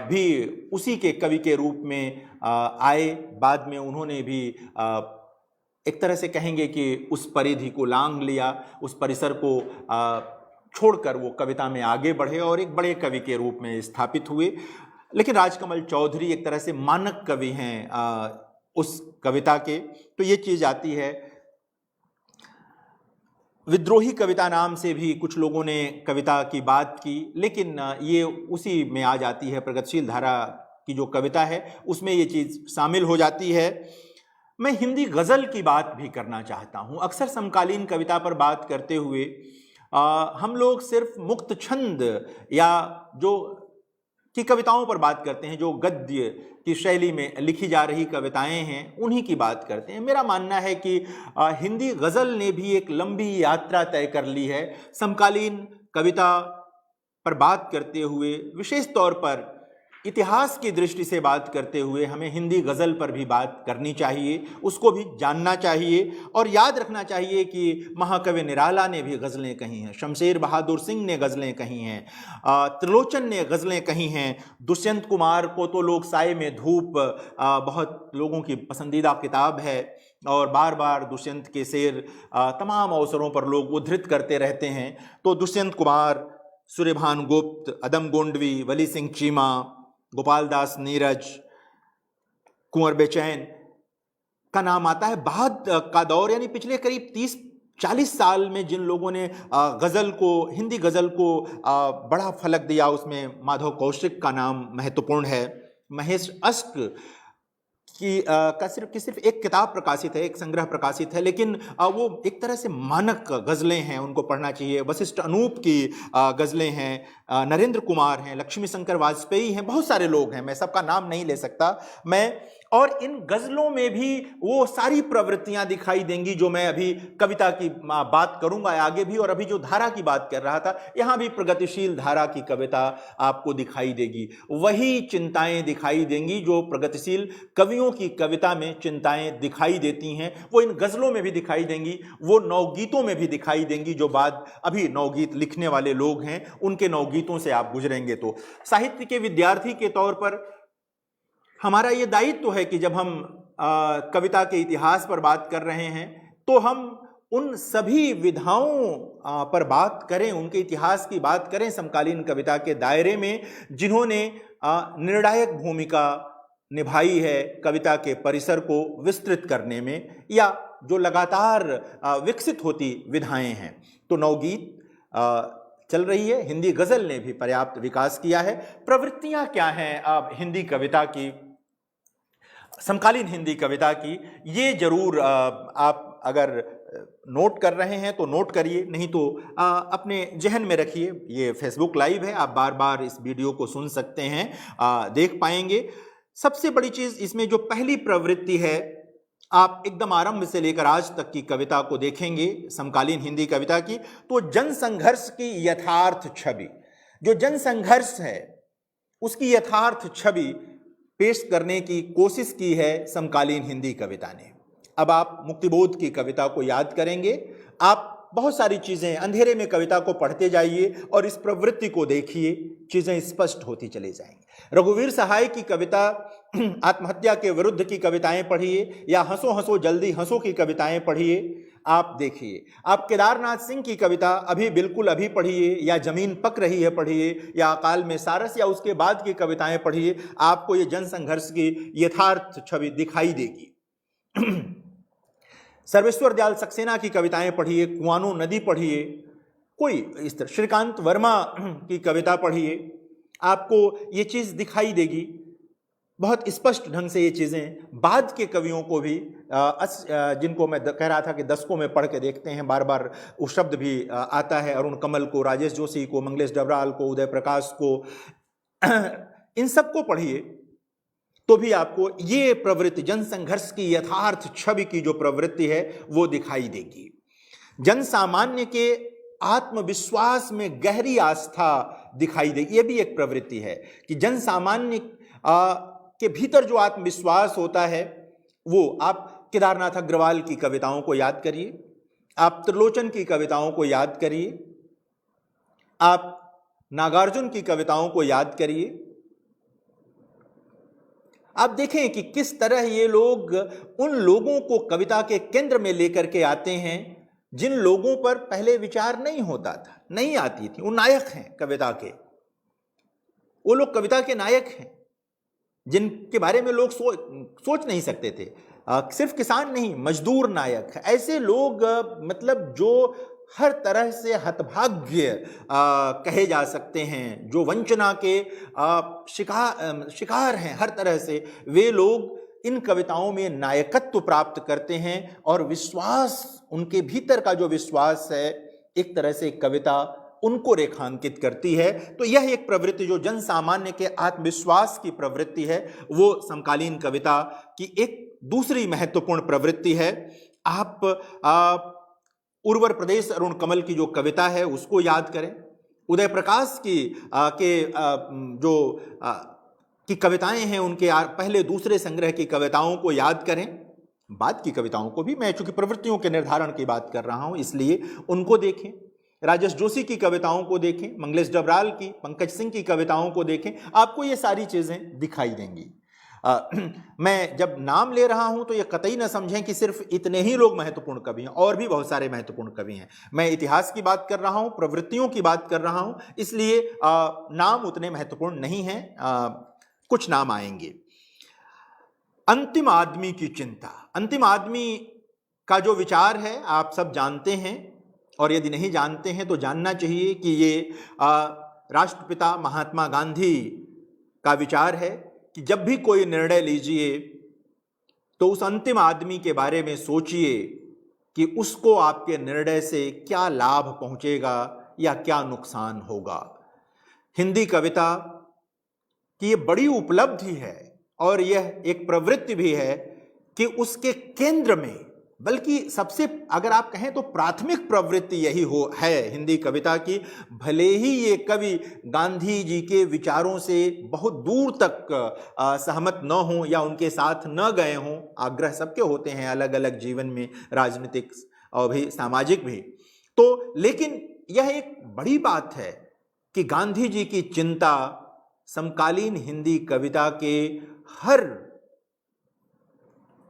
भी उसी के कवि के रूप में आए। बाद में उन्होंने भी एक तरह से कहेंगे कि उस परिधि को लांघ लिया, उस परिसर को छोड़कर वो कविता में आगे बढ़े और एक बड़े कवि के रूप में स्थापित हुए। लेकिन राजकमल चौधरी एक तरह से मानक कवि हैं उस कविता के। तो ये चीज़ आती है। विद्रोही कविता नाम से भी कुछ लोगों ने कविता की बात की, लेकिन ये उसी में आ जाती है, प्रगतिशील धारा की जो कविता है उसमें ये चीज़ शामिल हो जाती है। मैं हिंदी गज़ल की बात भी करना चाहता हूँ। अक्सर समकालीन कविता पर बात करते हुए हम लोग सिर्फ मुक्त छंद या जो की कविताओं पर बात करते हैं, जो गद्य की शैली में लिखी जा रही कविताएं हैं उन्हीं की बात करते हैं। मेरा मानना है कि हिंदी गज़ल ने भी एक लंबी यात्रा तय कर ली है। समकालीन कविता पर बात करते हुए, विशेष तौर पर इतिहास की दृष्टि से बात करते हुए, हमें हिंदी गज़ल पर भी बात करनी चाहिए, उसको भी जानना चाहिए। और याद रखना चाहिए कि महाकवि निराला ने भी गज़लें कही हैं, शमशेर बहादुर सिंह ने गज़लें कही हैं, त्रिलोचन ने गज़लें कही हैं, दुष्यंत कुमार को तो लोग साए में धूप बहुत लोगों की पसंदीदा किताब है और बार बार दुष्यंत के शेर तमाम अवसरों पर लोग उद्धृत करते रहते हैं। तो दुष्यंत कुमार, सूर्यभान गुप्त, अदम गोंडवी, वली सिंह चीमा, गोपाल दास नीरज, कुंवर बेचैन का नाम आता है। बाद का दौर यानी पिछले करीब 30-40 साल में जिन लोगों ने गज़ल को, हिंदी गज़ल को बड़ा फलक दिया, उसमें माधव कौशिक का नाम महत्वपूर्ण है। महेश अष्ट की सिर्फ एक किताब प्रकाशित है, एक संग्रह प्रकाशित है, लेकिन वो एक तरह से मानक गज़लें हैं, उनको पढ़ना चाहिए। वशिष्ठ अनूप की गज़लें हैं, नरेंद्र कुमार हैं, लक्ष्मी शंकर वाजपेयी हैं, बहुत सारे लोग हैं, मैं सबका नाम नहीं ले सकता मैं। और इन गज़लों में भी वो सारी प्रवृत्तियां दिखाई देंगी जो मैं अभी कविता की बात करूंगा आगे भी, और अभी जो धारा की बात कर रहा था, यहाँ भी प्रगतिशील धारा की कविता आपको दिखाई देगी। वही चिंताएं दिखाई देंगी जो प्रगतिशील कवियों की कविता में चिंताएं दिखाई देती हैं, वो इन गज़लों में भी दिखाई देंगी, वो नवगीतों में भी दिखाई देंगी जो बाद अभी नवगीत लिखने वाले लोग हैं उनके नवगीतों से आप गुजरेंगे। तो साहित्य के विद्यार्थी के तौर पर हमारा ये दायित्व है कि जब हम कविता के इतिहास पर बात कर रहे हैं तो हम उन सभी विधाओं पर बात करें, उनके इतिहास की बात करें समकालीन कविता के दायरे में, जिन्होंने निर्णायक भूमिका निभाई है कविता के परिसर को विस्तृत करने में, या जो लगातार विकसित होती विधाएं हैं। तो नवगीत चल रही है, हिंदी गज़ल ने भी पर्याप्त विकास किया है। प्रवृत्तियां क्या हैं अब हिंदी कविता की, समकालीन हिंदी कविता की, ये जरूर आप अगर नोट कर रहे हैं तो नोट करिए, नहीं तो अपने जहन में रखिए। ये फेसबुक लाइव है, आप बार बार इस वीडियो को सुन सकते हैं, देख पाएंगे। सबसे बड़ी चीज इसमें जो पहली प्रवृत्ति है, आप एकदम आरंभ से लेकर आज तक की कविता को देखेंगे, समकालीन हिंदी कविता की, तो जनसंघर्ष की यथार्थ छवि, जो जनसंघर्ष है उसकी यथार्थ छवि पेश करने की कोशिश की है समकालीन हिंदी कविता ने। अब आप मुक्तिबोध की कविता को याद करेंगे, आप बहुत सारी चीजें, अंधेरे में कविता को पढ़ते जाइए और इस प्रवृत्ति को देखिए, चीजें स्पष्ट होती चली जाएंगी। रघुवीर सहाय की कविता, आत्महत्या के विरुद्ध की कविताएं पढ़िए, या हंसो हंसो जल्दी हंसो की कविताएं पढ़िए, आप देखिए। आप केदारनाथ सिंह की कविता अभी बिल्कुल अभी पढ़िए, या जमीन पक रही है पढ़िए, या अकाल में सारस या उसके बाद की कविताएं पढ़िए, आपको ये जनसंघर्ष की यथार्थ छवि दिखाई देगी। सर्वेश्वर दयाल सक्सेना की कविताएं पढ़िए, कुआनो नदी पढ़िए, कोई इस तरह श्रीकांत वर्मा की कविता पढ़िए, आपको ये चीज दिखाई देगी बहुत स्पष्ट ढंग से। ये चीजें बाद के कवियों को भी, जिनको मैं कह रहा था कि दशकों में पढ़ के देखते हैं, बार बार वो शब्द भी आता है, अरुण कमल को, राजेश जोशी को, मंगलेश डबराल को, उदय प्रकाश को, इन सबको पढ़िए तो भी आपको ये प्रवृत्ति, जनसंघर्ष की यथार्थ छवि की जो प्रवृत्ति है वो दिखाई देगी। जन सामान्य के आत्मविश्वास में गहरी आस्था दिखाई देगी। ये भी एक प्रवृत्ति है कि जन सामान्य के भीतर जो आत्मविश्वास होता है वो, आप केदारनाथ अग्रवाल की कविताओं को याद करिए, आप त्रिलोचन की कविताओं को याद करिए, आप नागार्जुन की कविताओं को याद करिए। आप देखें कि किस तरह ये लोग उन लोगों को कविता के केंद्र में लेकर के आते हैं जिन लोगों पर पहले विचार नहीं होता था, नहीं आती थी। वो नायक हैं कविता के, वो लोग कविता के नायक हैं जिनके बारे में लोग सोच नहीं सकते थे। सिर्फ किसान नहीं, मजदूर नायक, ऐसे लोग मतलब जो हर तरह से हतभाग्य कहे जा सकते हैं, जो वंचना के शिकार हैं हर तरह से, वे लोग इन कविताओं में नायकत्व प्राप्त करते हैं और विश्वास, उनके भीतर का जो विश्वास है, एक तरह से कविता उनको रेखांकित करती है। तो यह एक प्रवृत्ति जो जन सामान्य के आत्मविश्वास की प्रवृत्ति है, वो समकालीन कविता की एक दूसरी महत्वपूर्ण प्रवृत्ति है। आप उर्वर प्रदेश अरुण कमल की जो कविता है उसको याद करें, उदय प्रकाश की कविताएं हैं, उनके पहले दूसरे संग्रह की कविताओं को याद करें, बाद की कविताओं को भी, मैं चूंकि प्रवृत्तियों के निर्धारण की बात कर रहा हूं इसलिए उनको देखें। राजेश जोशी की कविताओं को देखें, मंगलेश डबराल की, पंकज सिंह की कविताओं को देखें, आपको ये सारी चीजें दिखाई देंगी। मैं जब नाम ले रहा हूं तो ये कतई न समझें कि सिर्फ इतने ही लोग महत्वपूर्ण कवि हैं, और भी बहुत सारे महत्वपूर्ण कवि हैं। मैं इतिहास की बात कर रहा हूं, प्रवृत्तियों की बात कर रहा हूं, इसलिए नाम उतने महत्वपूर्ण नहीं हैं, कुछ नाम आएंगे। अंतिम आदमी की चिंता, अंतिम आदमी का जो विचार है आप सब जानते हैं, और यदि नहीं जानते हैं तो जानना चाहिए कि ये राष्ट्रपिता महात्मा गांधी का विचार है कि जब भी कोई निर्णय लीजिए तो उस अंतिम आदमी के बारे में सोचिए कि उसको आपके निर्णय से क्या लाभ पहुंचेगा या क्या नुकसान होगा। हिंदी कविता की ये बड़ी उपलब्धि है और यह एक प्रवृत्ति भी है कि उसके केंद्र में, बल्कि सबसे अगर आप कहें तो प्राथमिक प्रवृत्ति यही है हिंदी कविता की। भले ही ये कवि गांधी जी के विचारों से बहुत दूर तक सहमत न हों या उनके साथ न गए हों, आग्रह सबके होते हैं अलग अलग जीवन में, राजनीतिक और भी सामाजिक भी, तो लेकिन यह एक बड़ी बात है कि गांधी जी की चिंता समकालीन हिंदी कविता के हर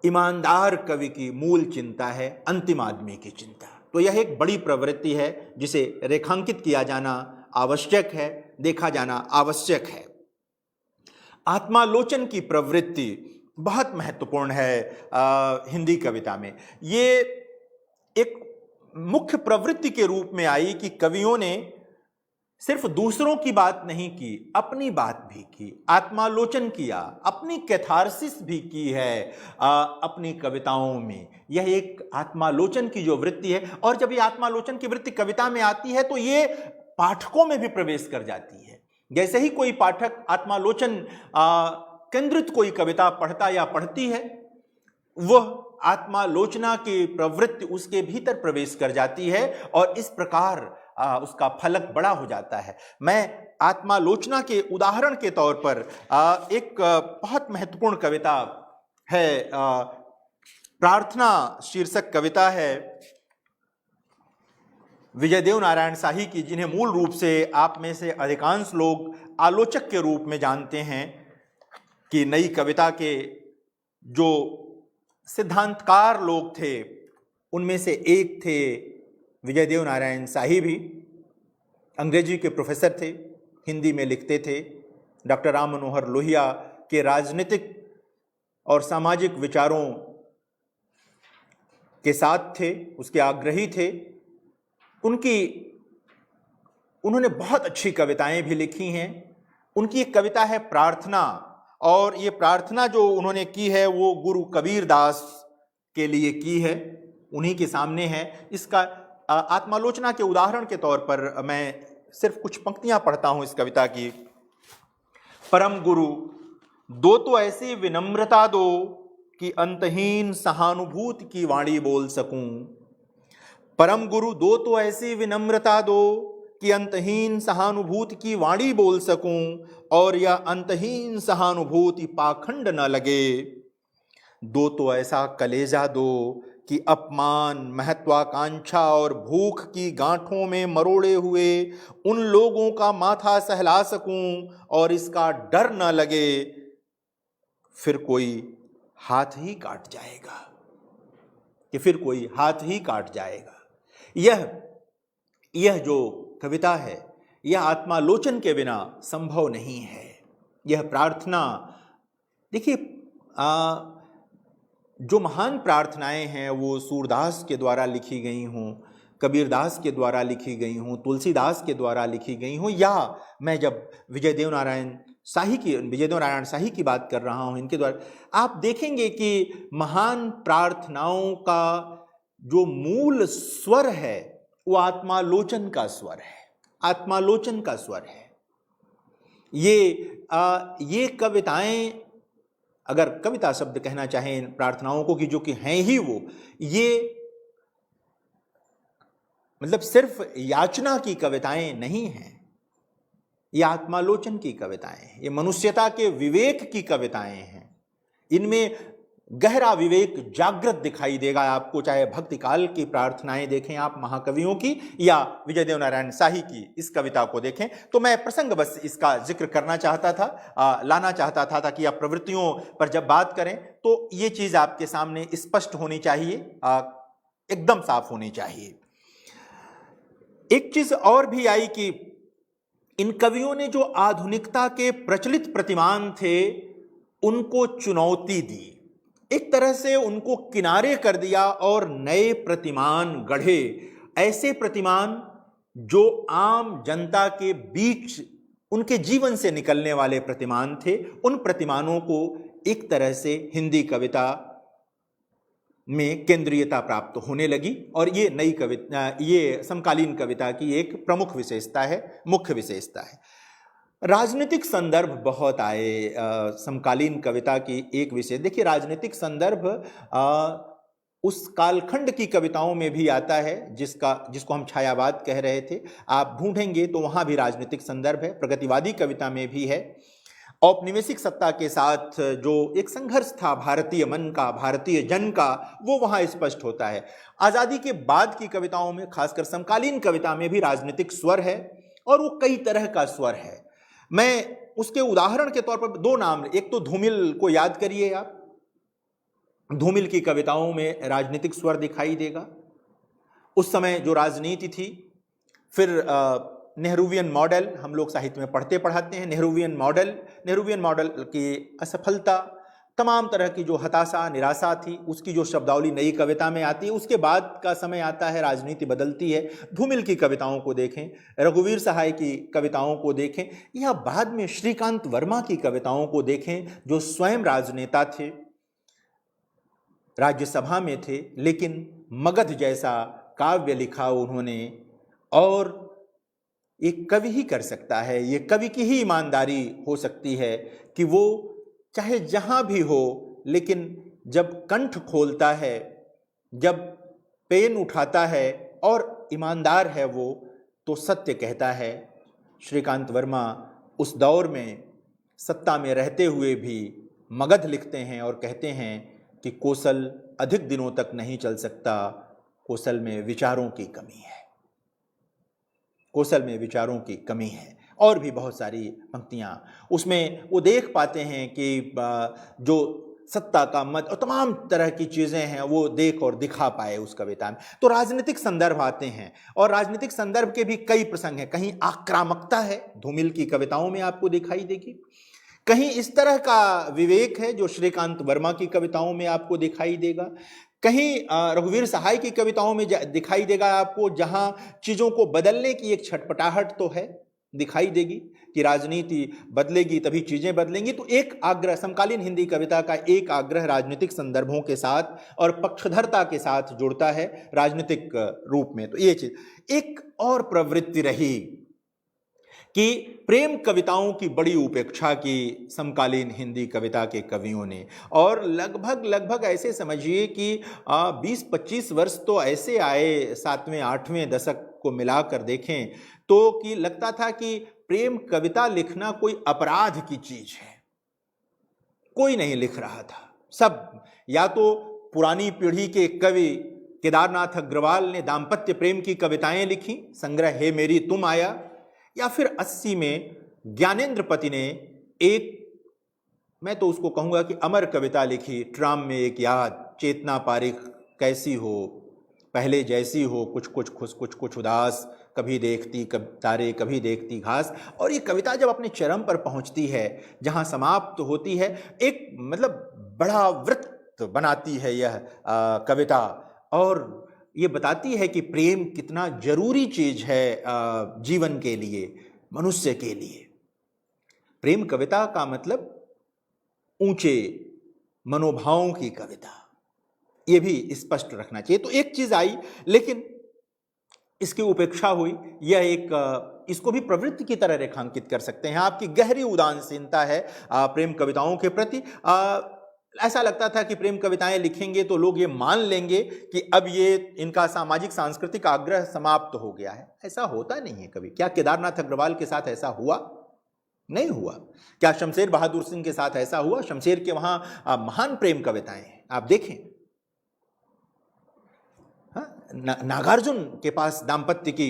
ईमानदार कवि की मूल चिंता है, अंतिम आदमी की चिंता। तो यह एक बड़ी प्रवृत्ति है जिसे रेखांकित किया जाना आवश्यक है, देखा जाना आवश्यक है। आत्मालोचन की प्रवृत्ति बहुत महत्वपूर्ण है हिंदी कविता में। ये एक मुख्य प्रवृत्ति के रूप में आई कि कवियों ने सिर्फ दूसरों की बात नहीं की, अपनी बात भी की, आत्मालोचन किया, अपनी कैथारसिस भी की है अपनी कविताओं में। यह एक आत्मालोचन की जो वृत्ति है, और जब ये आत्मालोचन की वृत्ति कविता में आती है तो ये पाठकों में भी प्रवेश कर जाती है। जैसे ही कोई पाठक आत्मालोचन केंद्रित कोई कविता पढ़ता या पढ़ती है, वह आत्मालोचना की प्रवृत्ति उसके भीतर प्रवेश कर जाती है और इस प्रकार उसका फलक बड़ा हो जाता है। मैं आत्मालोचना के उदाहरण के तौर पर एक बहुत महत्वपूर्ण कविता है, प्रार्थना शीर्षक कविता है विजयदेव नारायण शाही की, जिन्हें मूल रूप से आप में से अधिकांश लोग आलोचक के रूप में जानते हैं कि नई कविता के जो सिद्धांतकार लोग थे उनमें से एक थे विजयदेव नारायण शाही। भी अंग्रेजी के प्रोफेसर थे, हिंदी में लिखते थे, डॉक्टर राम मनोहर लोहिया के राजनीतिक और सामाजिक विचारों के साथ थे, उसके आग्रही थे। उन्होंने बहुत अच्छी कविताएं भी लिखी हैं। उनकी एक कविता है प्रार्थना, और ये प्रार्थना जो उन्होंने की है वो गुरु कबीर दास के लिए की है, उन्हीं के सामने है। इसका आत्मालोचना के उदाहरण के तौर पर मैं सिर्फ कुछ पंक्तियां पढ़ता हूं इस कविता की। परम गुरु दो तो ऐसी विनम्रता दो कि अंतहीन सहानुभूति की वाणी बोल सकूं। परम गुरु दो तो ऐसी विनम्रता दो कि अंतहीन सहानुभूति की वाणी बोल सकूं, और यह अंतहीन सहानुभूति पाखंड न लगे। दो तो ऐसा कलेजा दो कि अपमान, महत्वाकांक्षा और भूख की गांठों में मरोड़े हुए उन लोगों का माथा सहला सकूं और इसका डर न लगे फिर कोई हाथ ही काट जाएगा, कि फिर कोई हाथ ही काट जाएगा। यह जो कविता है यह आत्मालोचन के बिना संभव नहीं है। यह प्रार्थना, देखिए जो महान प्रार्थनाएं हैं वो सूरदास के द्वारा लिखी गई हों, कबीरदास के द्वारा लिखी गई हों, तुलसीदास के द्वारा लिखी गई हों, या मैं जब विजयदेव नारायण शाही की बात कर रहा हूं, इनके द्वारा, आप देखेंगे कि महान प्रार्थनाओं का जो मूल स्वर है वो आत्मालोचन का स्वर है, आत्मालोचन का स्वर है। ये कविताएं, अगर कविता शब्द कहना चाहें प्रार्थनाओं को, कि जो कि हैं ही वो, ये मतलब सिर्फ याचना की कविताएं नहीं हैं, ये आत्मालोचन की कविताएं हैं, ये मनुष्यता के विवेक की कविताएं हैं। इनमें गहरा विवेक जागृत दिखाई देगा आपको, चाहे भक्ति काल की प्रार्थनाएं देखें आप महाकवियों की, या विजयदेव नारायण शाही की इस कविता को देखें। तो मैं प्रसंग बस इसका जिक्र करना चाहता था, लाना चाहता था, ताकि आप प्रवृत्तियों पर जब बात करें तो ये चीज आपके सामने स्पष्ट होनी चाहिए, एकदम साफ होनी चाहिए। एक चीज और भी आई कि इन कवियों ने जो आधुनिकता के प्रचलित प्रतिमान थे उनको चुनौती दी, एक तरह से उनको किनारे कर दिया और नए प्रतिमान गढ़े, ऐसे प्रतिमान जो आम जनता के बीच उनके जीवन से निकलने वाले प्रतिमान थे। उन प्रतिमानों को एक तरह से हिंदी कविता में केंद्रीयता प्राप्त होने लगी, और ये नई कविता, ये समकालीन कविता की एक प्रमुख विशेषता है, मुख्य विशेषता है। राजनीतिक संदर्भ बहुत आए समकालीन कविता की एक विषय। देखिए, राजनीतिक संदर्भ उस कालखंड की कविताओं में भी आता है जिसको हम छायावाद कह रहे थे। आप ढूंढेंगे तो वहां भी राजनीतिक संदर्भ है, प्रगतिवादी कविता में भी है। औपनिवेशिक सत्ता के साथ जो एक संघर्ष था भारतीय मन का, भारतीय जन का, वो वहां स्पष्ट होता है। आजादी के बाद की कविताओं में, खासकर समकालीन कविता में भी राजनीतिक स्वर है, और वो कई तरह का स्वर है। मैं उसके उदाहरण के तौर पर दो नाम, एक तो धूमिल को याद करिए आप, धूमिल की कविताओं में राजनीतिक स्वर दिखाई देगा। उस समय जो राजनीति थी, फिर नेहरूवियन मॉडल हम लोग साहित्य में पढ़ते पढ़ाते हैं, नेहरूवियन मॉडल की असफलता, तमाम तरह की जो हताशा निराशा थी उसकी जो शब्दावली नई कविता में आती है। उसके बाद का समय आता है, राजनीति बदलती है। धूमिल की कविताओं को देखें, रघुवीर सहाय की कविताओं को देखें, या बाद में श्रीकांत वर्मा की कविताओं को देखें, जो स्वयं राजनेता थे, राज्यसभा में थे, लेकिन मगध जैसा काव्य लिखा उन्होंने। और एक कवि ही कर सकता है, ये कवि की ही ईमानदारी हो सकती है कि वो चाहे जहां भी हो, लेकिन जब कंठ खोलता है, जब पेन उठाता है और ईमानदार है वो, तो सत्य कहता है। श्रीकांत वर्मा उस दौर में सत्ता में रहते हुए भी मगध लिखते हैं और कहते हैं कि कौशल अधिक दिनों तक नहीं चल सकता, कौशल में विचारों की कमी है, कौशल में विचारों की कमी है। और भी बहुत सारी पंक्तियां उसमें वो देख पाते हैं कि जो सत्ता का मत और तमाम तरह की चीजें हैं वो देख और दिखा पाए उस कविता में। तो राजनीतिक संदर्भ आते हैं, और राजनीतिक संदर्भ के भी कई प्रसंग हैं। कहीं आक्रामकता है, धूमिल की कविताओं में आपको दिखाई देगी। कहीं इस तरह का विवेक है जो श्रीकांत वर्मा की कविताओं में आपको दिखाई देगा। कहीं रघुवीर सहाय की कविताओं में दिखाई देगा आपको, जहां चीजों को बदलने की एक छटपटाहट तो है, दिखाई देगी कि राजनीति बदलेगी तभी चीजें बदलेंगी। तो एक आग्रह, समकालीन हिंदी कविता का एक आग्रह राजनीतिक संदर्भों के साथ और पक्षधरता के साथ जुड़ता है राजनीतिक रूप में। तो ये चीज एक और प्रवृत्ति रही कि प्रेम कविताओं की बड़ी उपेक्षा की समकालीन हिंदी कविता के कवियों ने। और लगभग ऐसे समझिए कि 20-25 वर्ष तो ऐसे आए 7वें 8वें दशक को मिलाकर देखें तो कि लगता था कि प्रेम कविता लिखना कोई अपराध की चीज है। कोई नहीं लिख रहा था, सब या तो पुरानी पीढ़ी के कवि केदारनाथ अग्रवाल ने दाम्पत्य प्रेम की कविताएं लिखी, संग्रह हे मेरी तुम आया, या फिर 80 में ज्ञानेंद्रपति ने एक, मैं तो उसको कहूंगा कि अमर कविता लिखी, ट्राम में एक याद, चेतना पारिख कैसी हो, पहले जैसी हो, कुछ कुछ खुश कुछ कुछ उदास, कभी देखती तारे कभी देखती घास। और ये कविता जब अपने चरम पर पहुंचती है, जहां समाप्त होती है, एक मतलब बड़ा वृत्त बनाती है यह कविता, और ये बताती है कि प्रेम कितना जरूरी चीज है जीवन के लिए, मनुष्य के लिए। प्रेम कविता का मतलब ऊंचे मनोभावों की कविता, ये भी स्पष्ट रखना चाहिए। तो एक चीज आई, लेकिन इसकी उपेक्षा हुई। यह एक, इसको भी प्रवृत्ति की तरह रेखांकित कर सकते हैं। आपकी गहरी उदासीनता है प्रेम कविताओं के प्रति। ऐसा लगता था कि प्रेम कविताएं लिखेंगे तो लोग ये मान लेंगे कि अब ये इनका सामाजिक सांस्कृतिक आग्रह समाप्त हो गया है। ऐसा होता नहीं है कभी। क्या केदारनाथ अग्रवाल के साथ ऐसा हुआ? नहीं हुआ। क्या शमशेर बहादुर सिंह के साथ ऐसा हुआ? शमशेर के वहां महान प्रेम कविताएं हैं, आप देखें। नागार्जुन के पास दाम्पत्य की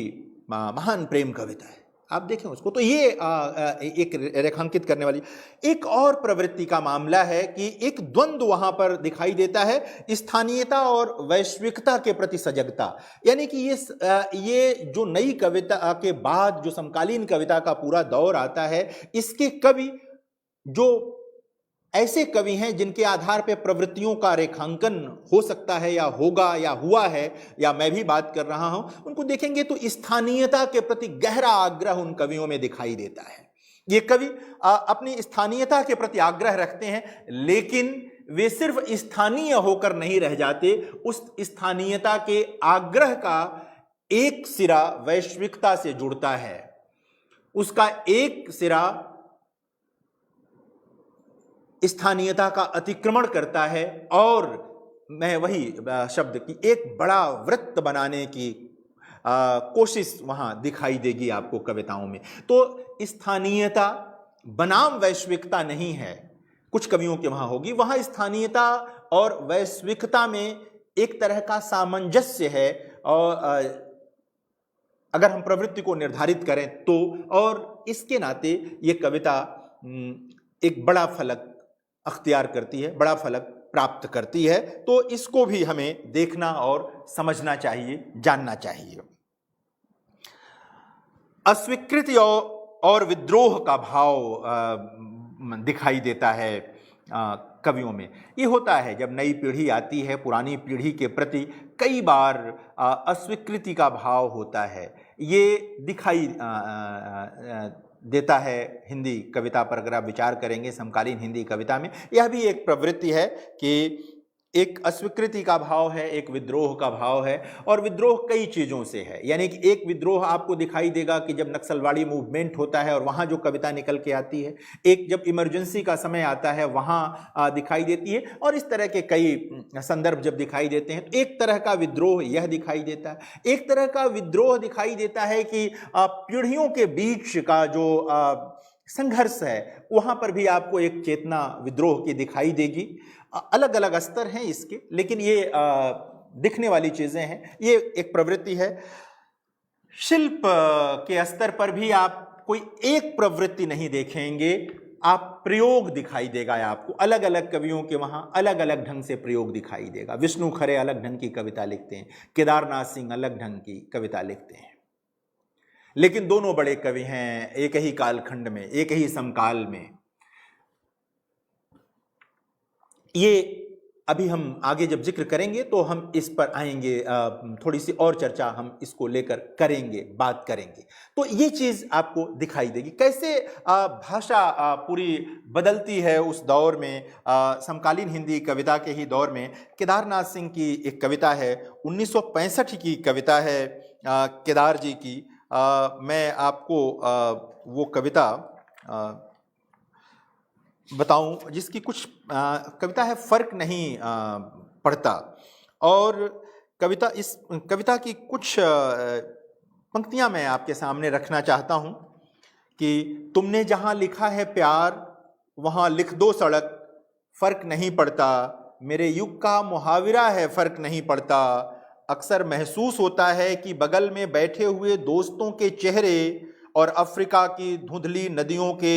महान प्रेम कविता है, आप देखें उसको। तो ये एक रेखांकित करने वाली एक और प्रवृत्ति का मामला है कि एक द्वंद्व वहां पर दिखाई देता है, स्थानीयता और वैश्विकता के प्रति सजगता। यानी कि ये जो नई कविता के बाद जो समकालीन कविता का पूरा दौर आता है, इसके कवि जो ऐसे कवि हैं जिनके आधार पर प्रवृत्तियों का रेखांकन हो सकता है, या होगा, या हुआ है, या मैं भी बात कर रहा हूं, उनको देखेंगे तो स्थानीयता के प्रति गहरा आग्रह उन कवियों में दिखाई देता है। ये कवि अपनी स्थानीयता के प्रति आग्रह रखते हैं, लेकिन वे सिर्फ स्थानीय होकर नहीं रह जाते। उस स्थानीयता के आग्रह का एक सिरा वैश्विकता से जुड़ता है, उसका एक सिरा स्थानीयता का अतिक्रमण करता है, और मैं वही शब्द की एक बड़ा वृत्त बनाने की कोशिश वहां दिखाई देगी आपको कविताओं में। तो स्थानीयता बनाम वैश्विकता नहीं है, कुछ कवियों के वहां होगी। वहां स्थानीयता और वैश्विकता में एक तरह का सामंजस्य है, और अगर हम प्रवृत्ति को निर्धारित करें तो, और इसके नाते ये कविता एक बड़ा फलक अख्तियार करती है, बड़ा फलक प्राप्त करती है। तो इसको भी हमें देखना और समझना चाहिए, जानना चाहिए। अस्वीकृति और विद्रोह का भाव दिखाई देता है कवियों में ये होता है। जब नई पीढ़ी आती है, पुरानी पीढ़ी के प्रति कई बार अस्वीकृति का भाव होता है, ये दिखाई देता है हिंदी कविता पर। अगर आप विचार करेंगे समकालीन हिंदी कविता में, यह भी एक प्रवृत्ति है कि एक अस्वीकृति का भाव है, एक विद्रोह का भाव है। और विद्रोह कई चीज़ों से है, यानी कि एक विद्रोह आपको दिखाई देगा कि जब नक्सलवाड़ी मूवमेंट होता है और वहाँ जो कविता निकल के आती है, एक जब इमरजेंसी का समय आता है वहाँ दिखाई देती है, और इस तरह के कई संदर्भ जब दिखाई देते हैं तो एक तरह का विद्रोह यह दिखाई देता है। एक तरह का विद्रोह दिखाई देता है कि पीढ़ियों के बीच का जो संघर्ष है, वहाँ पर भी आपको एक चेतना विद्रोह की दिखाई देगी। अलग अलग स्तर हैं इसके, लेकिन ये दिखने वाली चीजें हैं। ये एक प्रवृत्ति है। शिल्प के स्तर पर भी आप कोई एक प्रवृत्ति नहीं देखेंगे, आप प्रयोग दिखाई देगा आपको। अलग अलग कवियों के वहां अलग अलग ढंग से प्रयोग दिखाई देगा। विष्णु खरे अलग ढंग की कविता लिखते हैं, केदारनाथ सिंह अलग ढंग की कविता लिखते हैं, लेकिन दोनों बड़े कवि हैं एक ही कालखंड में, एक ही समकाल में। ये अभी हम आगे जब जिक्र करेंगे तो हम इस पर आएंगे, थोड़ी सी और चर्चा हम इसको लेकर करेंगे, बात करेंगे। तो ये चीज़ आपको दिखाई देगी कैसे भाषा पूरी बदलती है उस दौर में। समकालीन हिंदी कविता के ही दौर में केदारनाथ सिंह की एक कविता है, 1965 की कविता है केदार जी की। मैं आपको वो कविता बताऊं जिसकी कुछ कविता है फर्क नहीं पड़ता, और कविता, इस कविता की कुछ पंक्तियां मैं आपके सामने रखना चाहता हूं कि तुमने जहां लिखा है प्यार वहां लिख दो सड़क, फर्क नहीं पड़ता, मेरे युग का मुहावरा है फर्क नहीं पड़ता। अक्सर महसूस होता है कि बगल में बैठे हुए दोस्तों के चेहरे और अफ्रीका की धुंधली नदियों के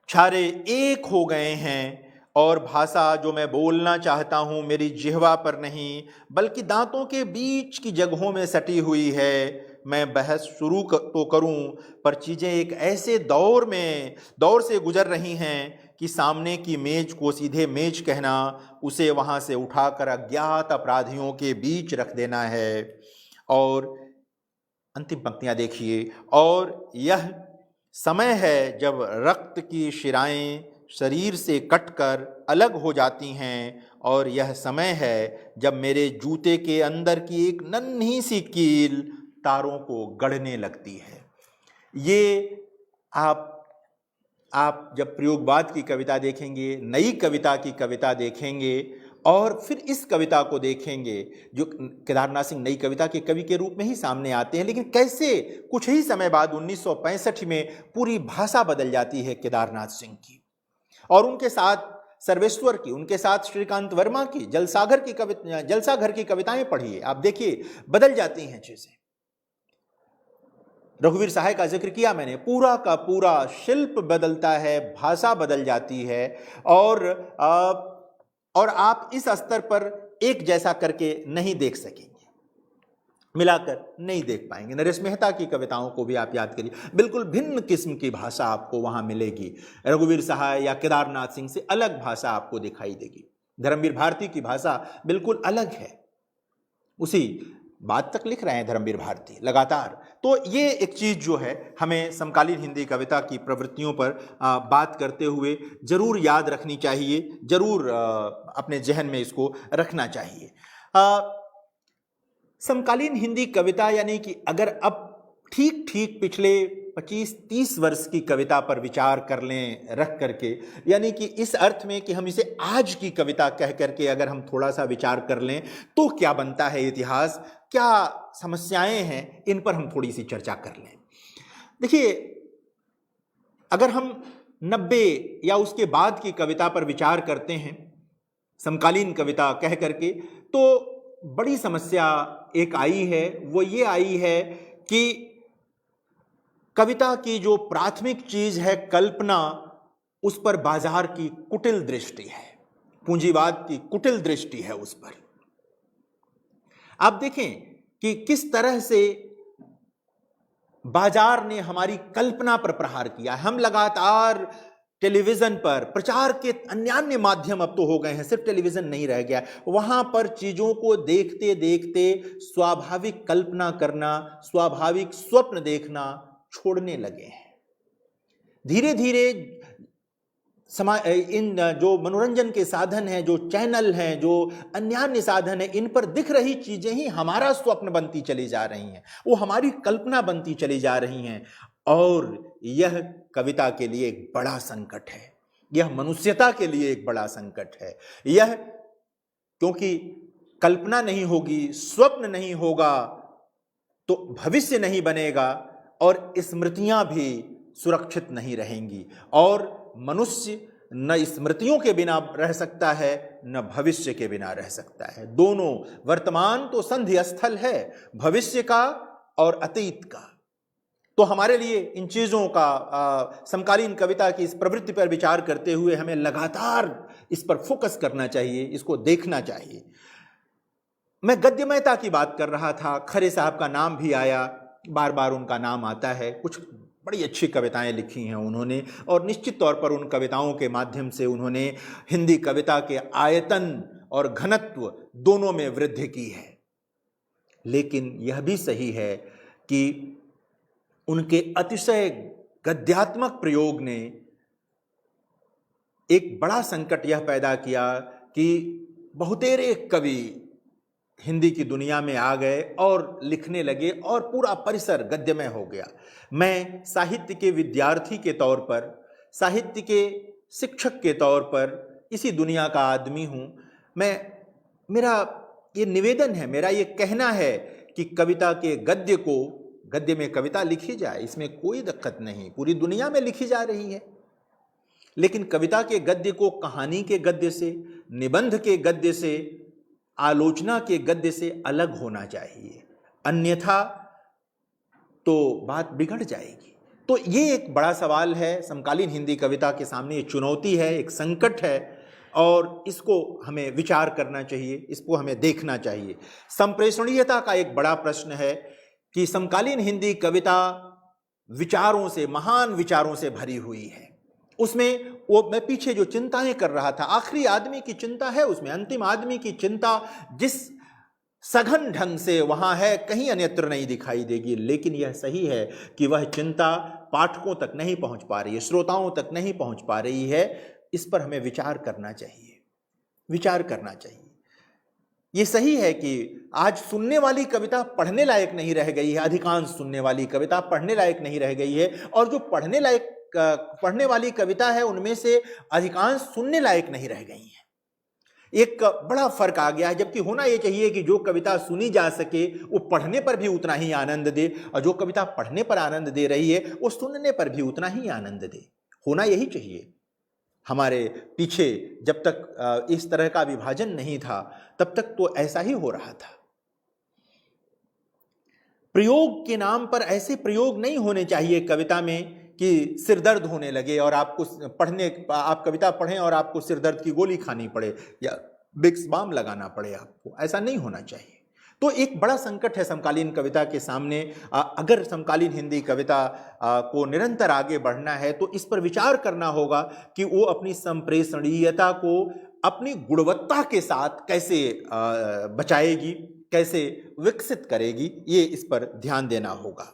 छारे एक हो गए हैं, और भाषा जो मैं बोलना चाहता हूँ मेरी जिह्वा पर नहीं बल्कि दांतों के बीच की जगहों में सटी हुई है। मैं बहस शुरू तो करूँ पर चीज़ें एक ऐसे दौर से गुजर रही हैं कि सामने की मेज को सीधे मेज कहना, उसे वहाँ से उठाकर अज्ञात अपराधियों के बीच रख देना है। और अंतिम पंक्तियाँ देखिए, और यह समय है जब रक्त की शिराएं शरीर से कटकर अलग हो जाती हैं, और यह समय है जब मेरे जूते के अंदर की एक नन्ही सी कील तारों को गढ़ने लगती है। ये आप जब प्रयोगवाद की कविता देखेंगे, नई कविता की कविता देखेंगे, और फिर इस कविता को देखेंगे जो केदारनाथ सिंह नई कविता के कवि के रूप में ही सामने आते हैं, लेकिन कैसे कुछ ही समय बाद 1965 में पूरी भाषा बदल जाती है केदारनाथ सिंह की, और उनके साथ सर्वेश्वर की, उनके साथ श्रीकांत वर्मा की, जलसाघर की कविताएं पढ़िए, आप देखिए बदल जाती हैं चीजें। रघुवीर सहाय का जिक्र किया मैंने, पूरा का पूरा शिल्प बदलता है, भाषा बदल जाती है, और आप इस स्तर पर एक जैसा करके नहीं देख सकेंगे, मिलाकर नहीं देख पाएंगे। नरेश मेहता की कविताओं को भी आप याद करिए, बिल्कुल भिन्न किस्म की भाषा आपको वहां मिलेगी। रघुवीर सहाय या केदारनाथ सिंह से अलग भाषा आपको दिखाई देगी। धर्मवीर भारती की भाषा बिल्कुल अलग है, उसी बात तक लिख रहे हैं धर्मवीर भारती लगातार। तो ये एक चीज़ जो है हमें समकालीन हिंदी कविता की प्रवृत्तियों पर बात करते हुए जरूर याद रखनी चाहिए, जरूर अपने जहन में इसको रखना चाहिए। समकालीन हिंदी कविता यानी कि अगर अब ठीक पिछले 25-30 वर्ष की कविता पर विचार कर लें रख करके, यानी कि इस अर्थ में कि हम इसे आज की कविता कह करके अगर हम थोड़ा सा विचार कर लें तो क्या बनता है इतिहास, क्या समस्याएं हैं, इन पर हम थोड़ी सी चर्चा कर लें। देखिए, अगर हम 90 या उसके बाद की कविता पर विचार करते हैं समकालीन कविता कह करके, तो बड़ी समस्या एक आई है, वो ये आई है कि कविता की जो प्राथमिक चीज है कल्पना, उस पर बाजार की कुटिल दृष्टि है, पूंजीवाद की कुटिल दृष्टि है उस पर। आप देखें कि किस तरह से बाजार ने हमारी कल्पना पर प्रहार किया। हम लगातार टेलीविजन पर प्रचार के अन्य माध्यम अब तो हो गए हैं, सिर्फ टेलीविजन नहीं रह गया, वहां पर चीजों को देखते देखते स्वाभाविक कल्पना करना, स्वाभाविक स्वप्न देखना छोड़ने लगे हैं। धीरे धीरे इन जो मनोरंजन के साधन हैं, जो चैनल हैं, जो अन्य साधन हैं, इन पर दिख रही चीजें ही हमारा स्वप्न बनती चली जा रही हैं, वो हमारी कल्पना बनती चली जा रही हैं। और यह कविता के लिए एक बड़ा संकट है, यह मनुष्यता के लिए एक बड़ा संकट है। यह क्योंकि कल्पना नहीं होगी, स्वप्न नहीं होगा तो भविष्य नहीं बनेगा और स्मृतियां भी सुरक्षित नहीं रहेंगी। और मनुष्य न स्मृतियों के बिना रह सकता है, न भविष्य के बिना रह सकता है। दोनों, वर्तमान तो संधि स्थल है भविष्य का और अतीत का। तो हमारे लिए इन चीजों का समकालीन कविता की इस प्रवृत्ति पर विचार करते हुए हमें लगातार इस पर फोकस करना चाहिए, इसको देखना चाहिए। मैं गद्यमयता की बात कर रहा था, खरे साहब का नाम भी आया, बार बार उनका नाम आता है। कुछ बड़ी अच्छी कविताएं लिखी हैं उन्होंने, और निश्चित तौर पर उन कविताओं के माध्यम से उन्होंने हिंदी कविता के आयतन और घनत्व दोनों में वृद्धि की है। लेकिन यह भी सही है कि उनके अतिशय गद्यात्मक प्रयोग ने एक बड़ा संकट यह पैदा किया कि बहुतेरे कवि हिंदी की दुनिया में आ गए और लिखने लगे और पूरा परिसर गद्यमय हो गया। मैं साहित्य के विद्यार्थी के तौर पर, साहित्य के शिक्षक के तौर पर इसी दुनिया का आदमी हूँ। मेरा ये निवेदन है, मेरा ये कहना है कि कविता के गद्य में कविता लिखी जाए, इसमें कोई दिक्कत नहीं, पूरी दुनिया में लिखी जा रही है। लेकिन कविता के गद्य को कहानी के गद्य से, निबंध के गद्य से, आलोचना के गद्य से अलग होना चाहिए, अन्यथा तो बात बिगड़ जाएगी। तो ये एक बड़ा सवाल है समकालीन हिंदी कविता के सामने, ये चुनौती है, एक संकट है, और इसको हमें विचार करना चाहिए, इसको हमें देखना चाहिए। संप्रेषणीयता का एक बड़ा प्रश्न है कि समकालीन हिंदी कविता विचारों से, महान विचारों से भरी हुई है। उसमें वो मैं पीछे जो चिंताएं कर रहा था, आखिरी आदमी की चिंता है उसमें, अंतिम आदमी की चिंता जिस सघन ढंग से वहां है, कहीं अन्यत्र नहीं दिखाई देगी। लेकिन यह सही है कि वह चिंता पाठकों तक नहीं पहुंच पा रही है, श्रोताओं तक नहीं पहुंच पा रही है। इस पर हमें विचार करना चाहिए, विचार करना चाहिए। ये सही है कि आज सुनने वाली कविता पढ़ने लायक नहीं रह गई है, अधिकांश सुनने वाली कविता पढ़ने लायक नहीं रह गई है, और जो पढ़ने वाली कविता है उनमें से अधिकांश सुनने लायक नहीं रह गई है। एक बड़ा फर्क आ गया है, जबकि होना यह चाहिए कि जो कविता सुनी जा सके वो पढ़ने पर भी उतना ही आनंद दे, और जो कविता पढ़ने पर आनंद दे रही है वो सुनने पर भी उतना ही आनंद दे। होना यही चाहिए। हमारे पीछे जब तक इस तरह का विभाजन नहीं था तब तक तो ऐसा ही हो रहा था। प्रयोग के नाम पर ऐसे प्रयोग नहीं होने चाहिए कविता में कि सिरदर्द होने लगे और आपको आप कविता पढ़ें और आपको सिरदर्द की गोली खानी पड़े या बिक्स बाम लगाना पड़े आपको, ऐसा नहीं होना चाहिए। तो एक बड़ा संकट है समकालीन कविता के सामने। अगर समकालीन हिंदी कविता को निरंतर आगे बढ़ना है तो इस पर विचार करना होगा कि वो अपनी संप्रेषणीयता को अपनी गुणवत्ता के साथ कैसे बचाएगी, कैसे विकसित करेगी, ये इस पर ध्यान देना होगा।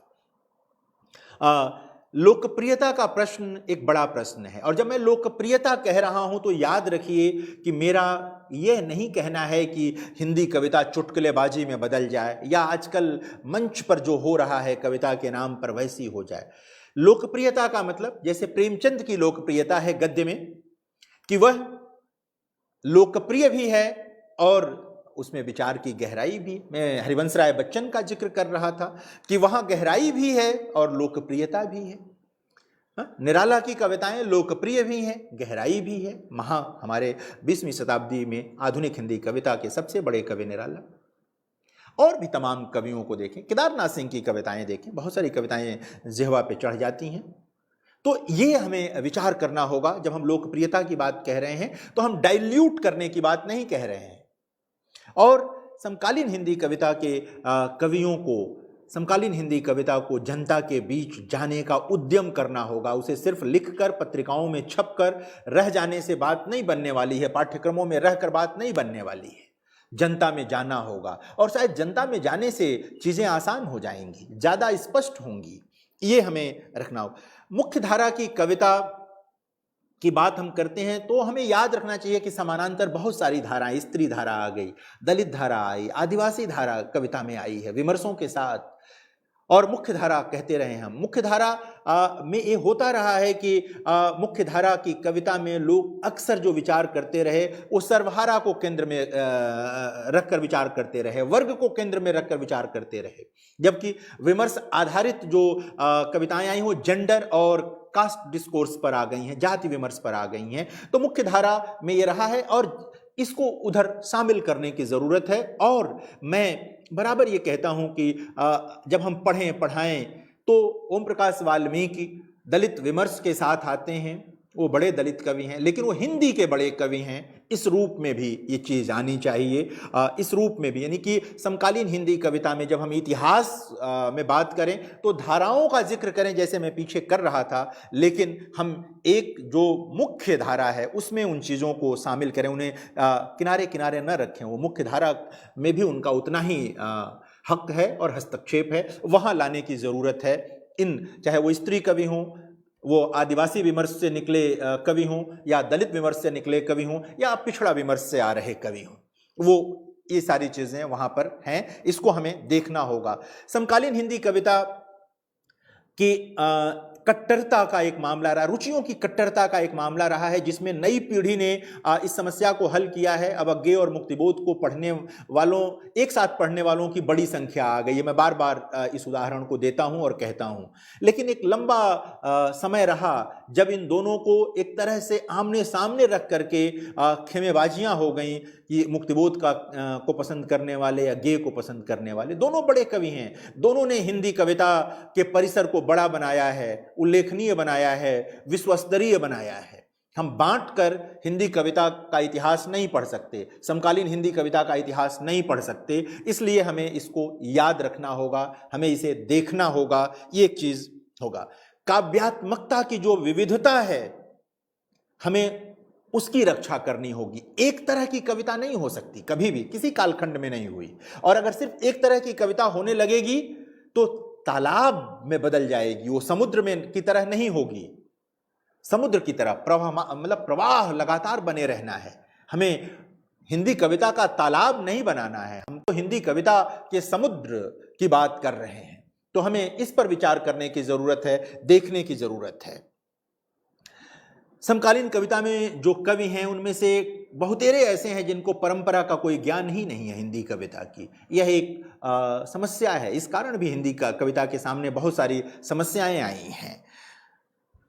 लोकप्रियता का प्रश्न एक बड़ा प्रश्न है, और जब मैं लोकप्रियता कह रहा हूं तो याद रखिए कि मेरा यह नहीं कहना है कि हिंदी कविता चुटकुलेबाजी में बदल जाए या आजकल मंच पर जो हो रहा है कविता के नाम पर वैसी हो जाए। लोकप्रियता का मतलब जैसे प्रेमचंद की लोकप्रियता है गद्य में कि वह लोकप्रिय भी है और उसमें विचार की गहराई भी। मैं हरिवंश राय बच्चन का जिक्र कर रहा था कि वहां गहराई भी है और लोकप्रियता भी है। निराला की कविताएं लोकप्रिय भी हैं, गहराई भी है। हमारे 20वीं शताब्दी में आधुनिक हिंदी कविता के सबसे बड़े कवि निराला। और भी तमाम कवियों को देखें, केदारनाथ सिंह की कविताएं देखें, बहुत सारी कविताएं जिह्वा पे चढ़ जाती हैं। तो ये हमें विचार करना होगा। जब हम लोकप्रियता की बात कह रहे हैं तो हम डाइल्यूट करने की बात नहीं कह रहे हैं। और समकालीन हिंदी कविता के कवियों को समकालीन हिंदी कविता को जनता के बीच जाने का उद्यम करना होगा। उसे सिर्फ लिखकर पत्रिकाओं में छपकर रह जाने से बात नहीं बनने वाली है, पाठ्यक्रमों में रहकर बात नहीं बनने वाली है। जनता में जाना होगा और शायद जनता में जाने से चीजें आसान हो जाएंगी, ज्यादा स्पष्ट होंगी, ये हमें रखना होगा। मुख्य धारा की कविता की बात हम करते हैं तो हमें याद रखना चाहिए कि समानांतर बहुत सारी धाराएं, स्त्री धारा आ गई, दलित धारा आई, आदिवासी धारा कविता में आई है विमर्शों के साथ, और मुख्य धारा कहते रहे हम। मुख्य धारा में ये होता रहा है कि मुख्य धारा की कविता में लोग अक्सर जो विचार करते रहे वो सर्वहारा को केंद्र में रखकर विचार करते रहे, वर्ग को केंद्र में रखकर विचार करते रहे, जबकि विमर्श आधारित जो कविताएं आई वो जेंडर और कास्ट डिस्कोर्स पर आ गई हैं, जाति विमर्श पर आ गई हैं। तो मुख्य धारा में ये रहा है और इसको उधर शामिल करने की ज़रूरत है। और मैं बराबर ये कहता हूं कि जब हम पढ़ें पढ़ाएं तो ओम प्रकाश वाल्मीकि दलित विमर्श के साथ आते हैं, वो बड़े दलित कवि हैं, लेकिन वो हिंदी के बड़े कवि हैं। इस रूप में भी ये चीज़ आनी चाहिए, इस रूप में भी, यानी कि समकालीन हिंदी कविता में जब हम इतिहास में बात करें तो धाराओं का जिक्र करें जैसे मैं पीछे कर रहा था, लेकिन हम एक जो मुख्य धारा है उसमें उन चीज़ों को शामिल करें, उन्हें किनारे किनारे न रखें। वो मुख्य धारा में भी उनका उतना ही हक है और हस्तक्षेप है, वहाँ लाने की ज़रूरत है। चाहे वो स्त्री कवि हों, वो आदिवासी विमर्श से निकले कवि हों, या दलित विमर्श से निकले कवि हों, या पिछड़ा विमर्श से आ रहे कवि हों, वो ये सारी चीजें वहां पर हैं, इसको हमें देखना होगा। समकालीन हिंदी कविता की कट्टरता का एक मामला रहा, रुचियों की कट्टरता का एक मामला रहा है, जिसमें नई पीढ़ी ने इस समस्या को हल किया है। अब अज्ञेय और मुक्तिबोध को पढ़ने वालों, एक साथ पढ़ने वालों की बड़ी संख्या आ गई है। मैं बार बार इस उदाहरण को देता हूं और कहता हूं, लेकिन एक लंबा समय रहा जब इन दोनों को एक तरह से आमने सामने रख करके खेमेबाजियां हो गई कि मुक्तिबोध को पसंद करने वाले या अज्ञेय को पसंद करने वाले। दोनों बड़े कवि हैं, दोनों ने हिंदी कविता के परिसर को बड़ा बनाया है, उल्लेखनीय बनाया है, विश्वस्तरीय बनाया है। हम बांटकर हिंदी कविता का इतिहास नहीं पढ़ सकते, समकालीन हिंदी कविता का इतिहास नहीं पढ़ सकते, इसलिए हमें इसको याद रखना होगा, हमें इसे देखना होगा, ये एक चीज होगा। काव्यात्मकता की जो विविधता है हमें उसकी रक्षा करनी होगी। एक तरह की कविता नहीं हो सकती, कभी भी किसी कालखंड में नहीं हुई, और अगर सिर्फ एक तरह की कविता होने लगेगी तो तालाब में बदल जाएगी, वो समुद्र में की तरह नहीं होगी। समुद्र की तरह प्रवाह लगातार बने रहना है। हमें हिंदी कविता का तालाब नहीं बनाना है, हम तो हिंदी कविता के समुद्र की बात कर रहे हैं। तो हमें इस पर विचार करने की जरूरत है, देखने की जरूरत है। समकालीन कविता में जो कवि हैं उनमें से बहुतेरे ऐसे हैं जिनको परंपरा का कोई ज्ञान ही नहीं है हिंदी कविता की। यह एक समस्या है, इस कारण भी हिंदी का कविता के सामने बहुत सारी समस्याएं आई हैं।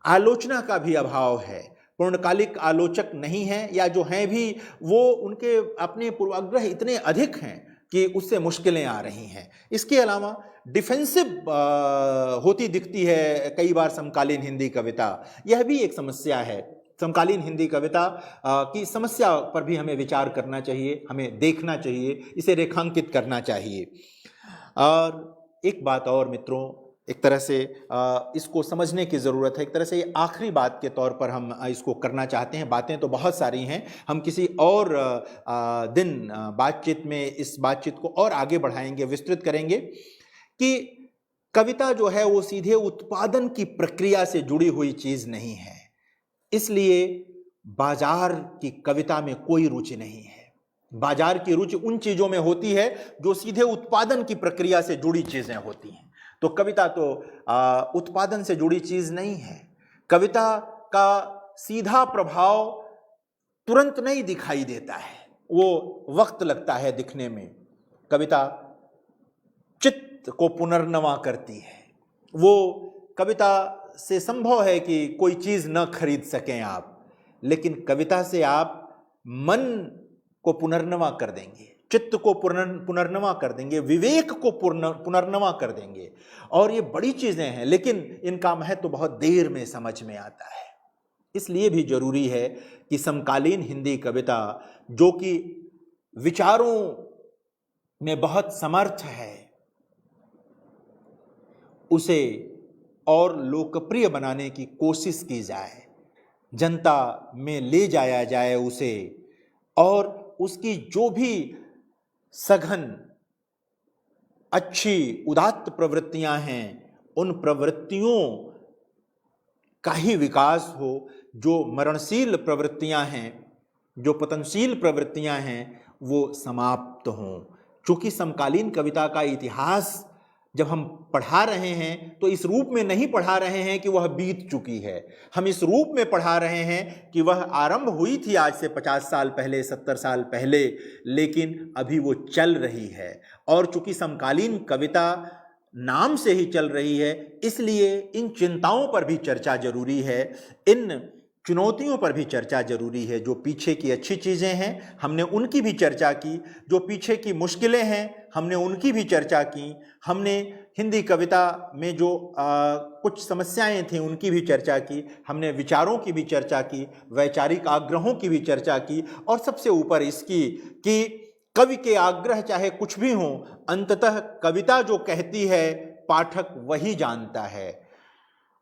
आलोचना का भी अभाव है, पूर्णकालिक आलोचक नहीं है, या जो हैं भी वो उनके अपने पूर्वाग्रह इतने अधिक हैं कि उससे मुश्किलें आ रही हैं। इसके अलावा डिफेंसिव होती दिखती है कई बार समकालीन हिंदी कविता, यह भी एक समस्या है। समकालीन हिंदी कविता की समस्या पर भी हमें विचार करना चाहिए, हमें देखना चाहिए, इसे रेखांकित करना चाहिए। और एक बात और मित्रों, एक तरह से इसको समझने की ज़रूरत है, एक तरह से ये आखिरी बात के तौर पर हम इसको करना चाहते हैं। बातें तो बहुत सारी हैं, हम किसी और दिन बातचीत में इस बातचीत को और आगे बढ़ाएंगे, विस्तृत करेंगे कि कविता जो है वो सीधे उत्पादन की प्रक्रिया से जुड़ी हुई चीज़ नहीं है, इसलिए बाजार की कविता में कोई रुचि नहीं है। बाजार की रुचि उन चीज़ों में होती है जो सीधे उत्पादन की प्रक्रिया से जुड़ी चीज़ें होती हैं। तो कविता तो उत्पादन से जुड़ी चीज नहीं है। कविता का सीधा प्रभाव तुरंत नहीं दिखाई देता है, वो वक्त लगता है दिखने में। कविता चित्त को पुनर्नवा करती है। वो कविता से संभव है कि कोई चीज न खरीद सकें आप, लेकिन कविता से आप मन को पुनर्नवा कर देंगे, चित्त को पुनर्नवा कर देंगे, विवेक को पुनर्नवा कर देंगे। और ये बड़ी चीजें हैं, लेकिन इनका महत्व तो बहुत देर में समझ में आता है। इसलिए भी जरूरी है कि समकालीन हिंदी कविता, जो कि विचारों में बहुत समर्थ है, उसे और लोकप्रिय बनाने की कोशिश की जाए, जनता में ले जाया जाए उसे, और उसकी जो भी सघन अच्छी उदात्त प्रवृत्तियां हैं उन प्रवृत्तियों का ही विकास हो। जो मरणशील प्रवृत्तियां हैं, जो पतनशील प्रवृत्तियां हैं, वो समाप्त हों। चूंकि समकालीन कविता का इतिहास जब हम पढ़ा रहे हैं तो इस रूप में नहीं पढ़ा रहे हैं कि वह बीत चुकी है, हम इस रूप में पढ़ा रहे हैं कि वह आरंभ हुई थी आज से 50 साल पहले, 70 साल पहले, लेकिन अभी वो चल रही है। और चूंकि समकालीन कविता नाम से ही चल रही है, इसलिए इन चिंताओं पर भी चर्चा जरूरी है, इन चुनौतियों पर भी चर्चा जरूरी है। जो पीछे की अच्छी चीज़ें हैं हमने उनकी भी चर्चा की, जो पीछे की मुश्किलें हैं हमने उनकी भी चर्चा की, हमने हिंदी कविता में जो कुछ समस्याएं थीं उनकी भी चर्चा की, हमने विचारों की भी चर्चा की, वैचारिक आग्रहों की भी चर्चा की, और सबसे ऊपर इसकी कि कवि के आग्रह चाहे कुछ भी हों, अंततः कविता जो कहती है पाठक वही जानता है।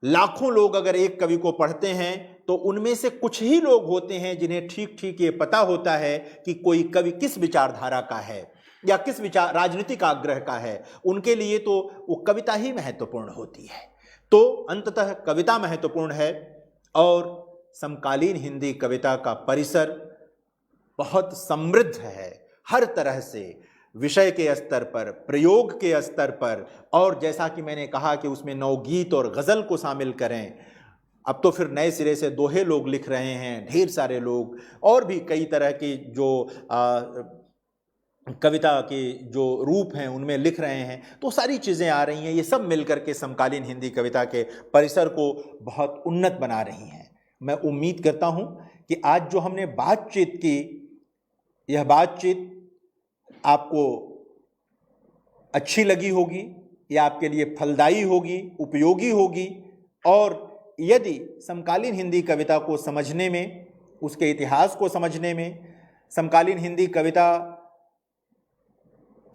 लाखों लोग अगर एक कवि को पढ़ते हैं तो उनमें से कुछ ही लोग होते हैं जिन्हें ठीक ठीक ये पता होता है कि कोई कवि किस विचारधारा का है या किस विचार राजनीतिक आग्रह का है। उनके लिए तो वो कविता ही महत्वपूर्ण होती है। तो अंततः कविता महत्वपूर्ण है, और समकालीन हिंदी कविता का परिसर बहुत समृद्ध है हर तरह से, विषय के स्तर पर, प्रयोग के स्तर पर, और जैसा कि मैंने कहा कि उसमें नवगीत और गज़ल को शामिल करें। अब तो फिर नए सिरे से दोहे लोग लिख रहे हैं, ढेर सारे लोग, और भी कई तरह की जो कविता के जो रूप हैं उनमें लिख रहे हैं। तो सारी चीज़ें आ रही हैं, ये सब मिलकर के समकालीन हिंदी कविता के परिसर को बहुत उन्नत बना रही हैं। मैं उम्मीद करता हूँ कि आज जो हमने बातचीत की, यह बातचीत आपको अच्छी लगी होगी, या आपके लिए फलदायी होगी, उपयोगी होगी। और यदि समकालीन हिंदी कविता को समझने में, उसके इतिहास को समझने में, समकालीन हिंदी कविता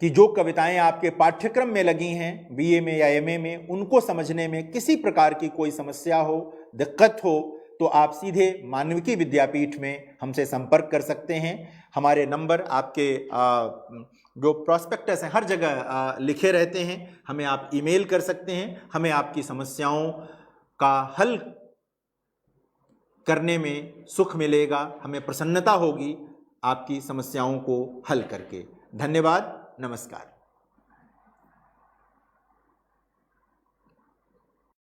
कि जो कविताएं आपके पाठ्यक्रम में लगी हैं बीए में या एमए में, उनको समझने में किसी प्रकार की कोई समस्या हो, दिक्कत हो, तो आप सीधे मानविकी विद्यापीठ में हमसे संपर्क कर सकते हैं। हमारे नंबर आपके जो प्रॉस्पेक्टस हैं हर जगह लिखे रहते हैं, हमें आप ईमेल कर सकते हैं। हमें आपकी समस्याओं का हल करने में सुख मिलेगा, हमें प्रसन्नता होगी आपकी समस्याओं को हल करके। धन्यवाद, नमस्कार।